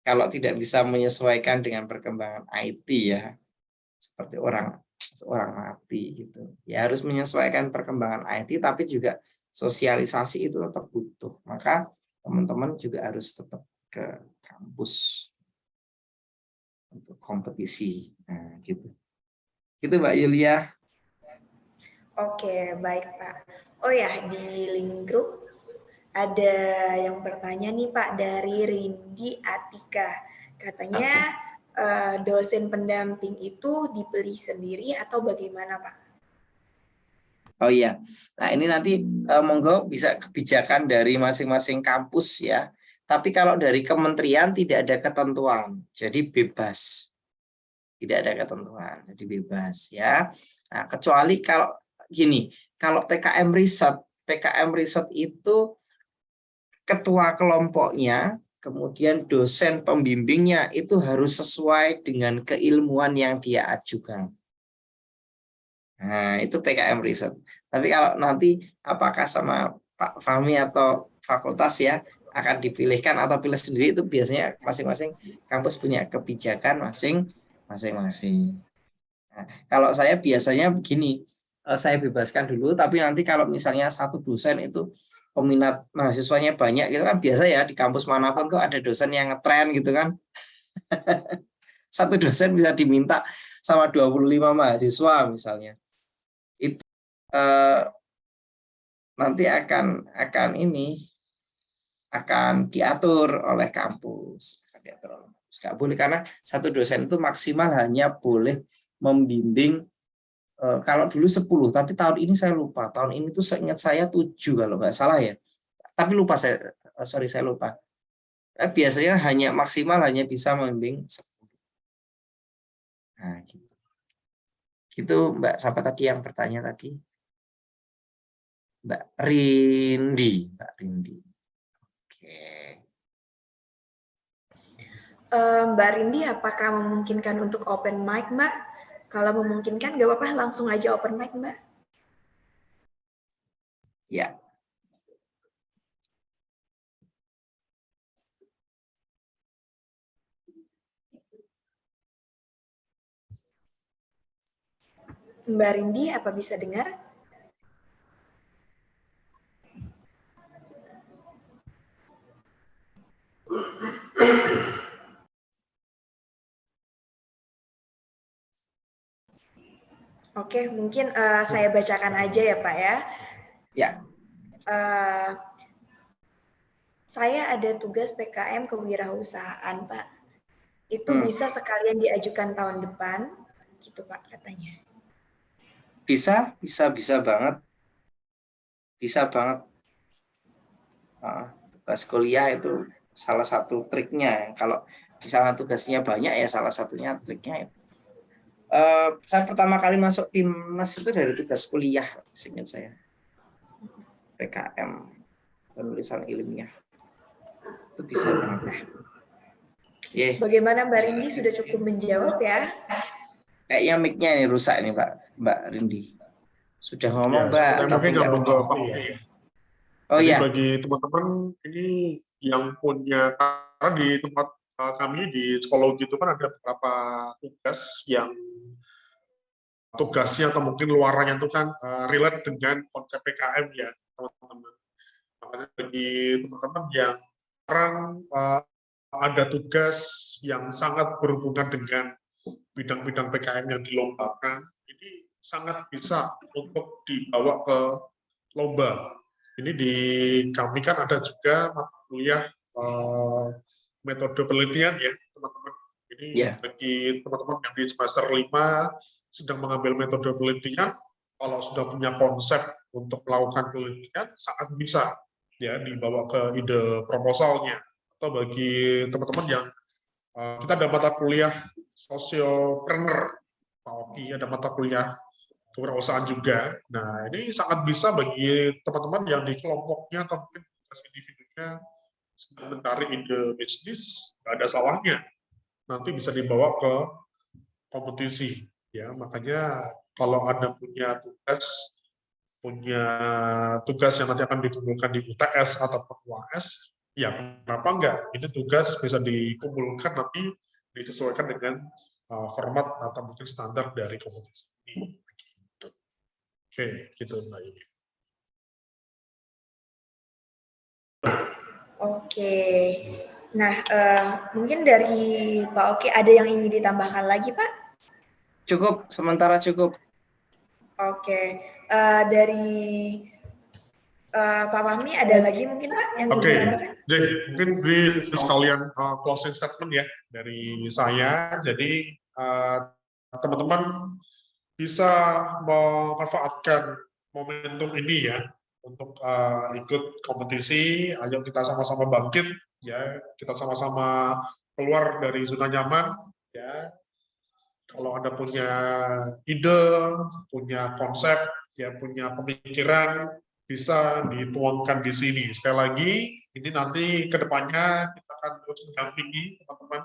Speaker 1: Kalau tidak bisa menyesuaikan dengan perkembangan IT ya, seperti orang mati gitu. Ya harus menyesuaikan perkembangan IT tapi juga sosialisasi itu tetap butuh. Maka teman-teman juga harus tetap ke kampus untuk kompetisi. Nah, gitu. Gitu Mbak Yulia.
Speaker 3: Oke, baik Pak. Oh ya, di link grup ada yang bertanya nih Pak dari Rindi Atika. Katanya dosen pendamping itu dipilih sendiri atau bagaimana Pak?
Speaker 1: Oh iya, nah ini nanti monggo bisa kebijakan dari masing-masing kampus ya. Tapi kalau dari kementerian tidak ada ketentuan, jadi bebas. tidak ada ketentuan, jadi bebas ya. Nah, kecuali kalau gini, kalau PKM riset itu ketua kelompoknya, kemudian dosen pembimbingnya itu harus sesuai dengan keilmuan yang dia ajukan. Nah, itu PKM riset. Tapi kalau nanti apakah sama Pak Fahmi atau fakultas ya akan dipilihkan atau pilih sendiri, itu biasanya masing-masing kampus punya kebijakan masing-masing. Nah, kalau saya biasanya begini, saya bebaskan dulu, tapi nanti kalau misalnya satu dosen itu peminat mahasiswanya banyak gitu kan, biasa ya di kampus manapun tuh ada dosen yang ngetren gitu kan. Satu dosen bisa diminta sama 25 mahasiswa misalnya. Itu nanti akan diatur oleh kampus. Nggak boleh, karena satu dosen itu maksimal hanya boleh membimbing, kalau dulu 10, tapi tahun ini saya lupa. Tahun ini tuh seingat saya 7 kalau nggak salah ya. Tapi lupa saya lupa. Biasanya maksimal hanya bisa membimbing 10. Nah, gitu. Itu Mbak, siapa tadi yang bertanya tadi? Mbak Rindi. Oke.
Speaker 3: Mbak Rindi, apakah memungkinkan untuk open mic, Mbak? Kalau memungkinkan, nggak apa-apa, langsung aja open mic, Mbak.
Speaker 1: Ya.
Speaker 3: Mbak Rindi, apa bisa dengar? Oke, mungkin saya bacakan aja ya Pak ya.
Speaker 1: Ya.
Speaker 3: Saya ada tugas PKM kewirausahaan Pak. Itu bisa sekalian diajukan tahun depan, gitu Pak katanya.
Speaker 1: Bisa banget. Bisa banget. Tugas kuliah itu salah satu triknya. Kalau misalnya tugasnya banyak ya salah satunya triknya. Saya pertama kali masuk timnas itu dari tugas kuliah, seingat saya. PKM, penulisan ilmiah. Itu bisa banget. Yeah.
Speaker 3: Bagaimana Mbak Rindi, sudah cukup menjawab ya?
Speaker 1: Kayaknya mic-nya ini rusak nih Mbak Rindi. Sudah ngomong
Speaker 2: ya,
Speaker 1: Mbak.
Speaker 2: Mungkin nyambung ke Pak Oki ya.
Speaker 1: Oh iya.
Speaker 2: Bagi teman-teman ini yang punya, karena di tempat kami di psikologi itu kan ada beberapa tugas yang tugasnya atau mungkin luarannya itu kan relate dengan konsep PKM ya teman-teman. Makanya bagi teman-teman yang sekarang ada tugas yang sangat berhubungan dengan bidang-bidang PKM yang dilombakan, ini sangat bisa untuk dibawa ke lomba. Ini di kami kan ada juga mata kuliah metode penelitian ya teman-teman. Ini bagi teman-teman yang di semester 5 sedang mengambil metode penelitian, kalau sudah punya konsep untuk melakukan penelitian sangat bisa ya dibawa ke ide proposalnya. Atau bagi teman-teman yang kita ada mata kuliah sosiopreneur, Pak Oki, ada mata kuliah kewirausahaan juga. Nah, ini sangat bisa bagi teman-teman yang di kelompoknya atau mungkin tugas individunya sedang mencari ide bisnis, nggak ada salahnya. Nanti bisa dibawa ke kompetisi. Ya, makanya kalau Anda punya tugas yang nanti akan dikumpulkan di UTS atau UAS, ya kenapa enggak? Ini tugas bisa dikumpulkan nanti disesuaikan dengan format atau mungkin standar dari kompetisi ini. Oke, gitu Mbak Ini.
Speaker 3: Oke, nah mungkin dari Pak Oki ada yang ingin ditambahkan lagi Pak?
Speaker 1: Cukup, sementara cukup.
Speaker 3: Oke, dari Pak Fahmi ada lagi mungkin Pak yang
Speaker 2: Oke, jadi mungkin di sekalian closing statement ya dari saya. Jadi teman-teman bisa memanfaatkan momentum ini ya untuk ikut kompetisi. Ayo kita sama-sama bangkit ya, kita sama-sama keluar dari zona nyaman ya. Kalau Anda punya ide, punya konsep, ya punya pemikiran, bisa dituangkan di sini. Sekali lagi, ini nanti ke depannya kita akan terus mendampingi teman-teman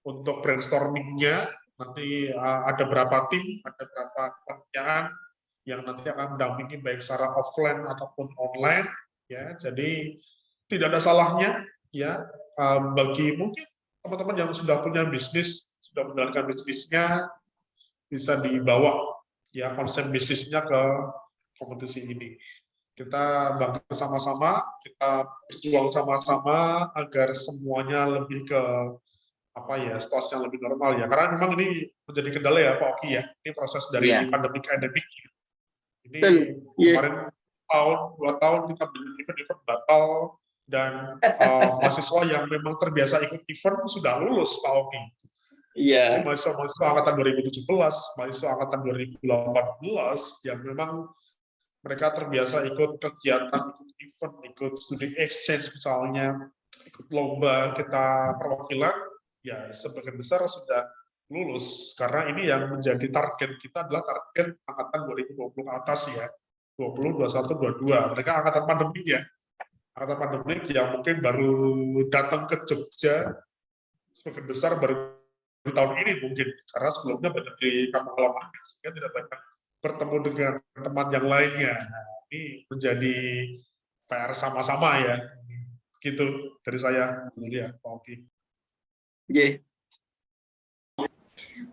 Speaker 2: untuk brainstorming-nya. Nanti ada berapa tim, ada berapa kepanitiaan yang nanti akan mendampingi baik secara offline ataupun online. Ya, jadi tidak ada salahnya ya bagi mungkin teman-teman yang sudah punya bisnis, sudah menjalankan bisnisnya, bisa dibawa ya konsep bisnisnya ke kompetisi ini. Kita bangun sama-sama, kita berjuang sama-sama agar semuanya lebih ke situasi yang lebih normal ya. Karena memang ini menjadi kendala ya Pak Oki ya. Ini proses dari pandemi ke endemik. Ini kemarin tahun 2 tahun kita bikin event batal, dan mahasiswa yang memang terbiasa ikut event sudah lulus Pak Oki. Ini mahasiswa angkatan 2017, mahasiswa angkatan 2018 yang memang mereka terbiasa ikut kegiatan, ikut event, ikut studi exchange misalnya, ikut lomba kita perwakilan, ya sebagian besar sudah lulus. Karena ini yang menjadi target kita adalah target angkatan 2020 ke atas ya, 20, 21, 22. Mereka angkatan pandemi ya, angkatan pandemik yang mungkin baru datang ke Jogja, sebagian besar baru di tahun ini mungkin, karena sebelumnya banyak di kampung halaman, sehingga tidak banyak bertemu dengan teman yang lainnya. Nah, ini menjadi PR sama-sama ya. Gitu dari saya, ya Pak Oki.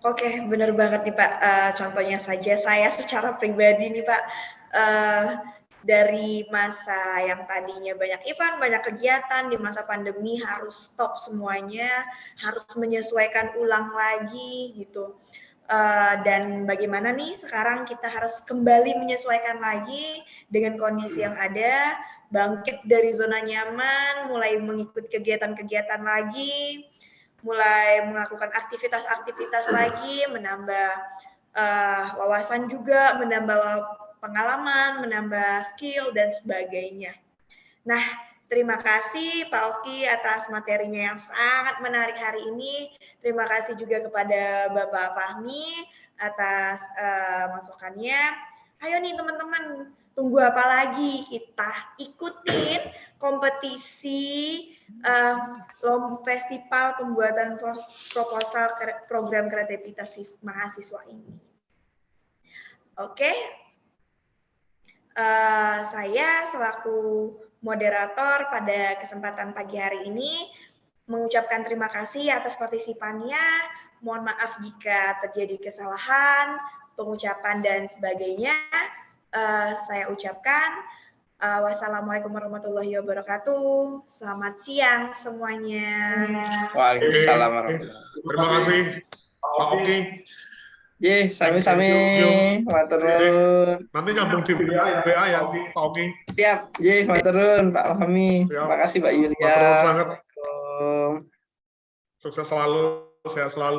Speaker 3: Oke, benar banget nih Pak. Contohnya saja saya secara pribadi nih Pak, dari masa yang tadinya banyak event, banyak kegiatan, di masa pandemi harus stop semuanya, harus menyesuaikan ulang lagi gitu. Dan bagaimana nih sekarang kita harus kembali menyesuaikan lagi dengan kondisi yang ada, bangkit dari zona nyaman, mulai mengikuti kegiatan-kegiatan lagi, mulai melakukan aktivitas-aktivitas lagi, menambah wawasan juga, menambah pengalaman, menambah skill, dan sebagainya. Nah, terima kasih Pak Oki atas materinya yang sangat menarik hari ini. Terima kasih juga kepada Bapak Fahmi atas masukannya. Ayo nih teman-teman, tunggu apa lagi? Kita ikutin kompetisi festival pembuatan proposal program kreativitas mahasiswa ini. Oke. Saya selaku moderator pada kesempatan pagi hari ini mengucapkan terima kasih atas partisipannya. Mohon maaf jika terjadi kesalahan, pengucapan dan sebagainya. Saya ucapkan wassalamualaikum warahmatullahi wabarakatuh. Selamat siang semuanya.
Speaker 1: Waalaikumsalam warahmatullahi wabarakatuh.
Speaker 2: Terima kasih Pak Oki.
Speaker 1: Sami-sami. Matur nuwun.
Speaker 2: Nanti nyambung di WA ya Pak Oki.
Speaker 1: Siap. Matur nuwun Pak Fahmi. Terima kasih Mbak Yulia.
Speaker 2: Matur nuwun sangat. Sukses selalu, sehat selalu.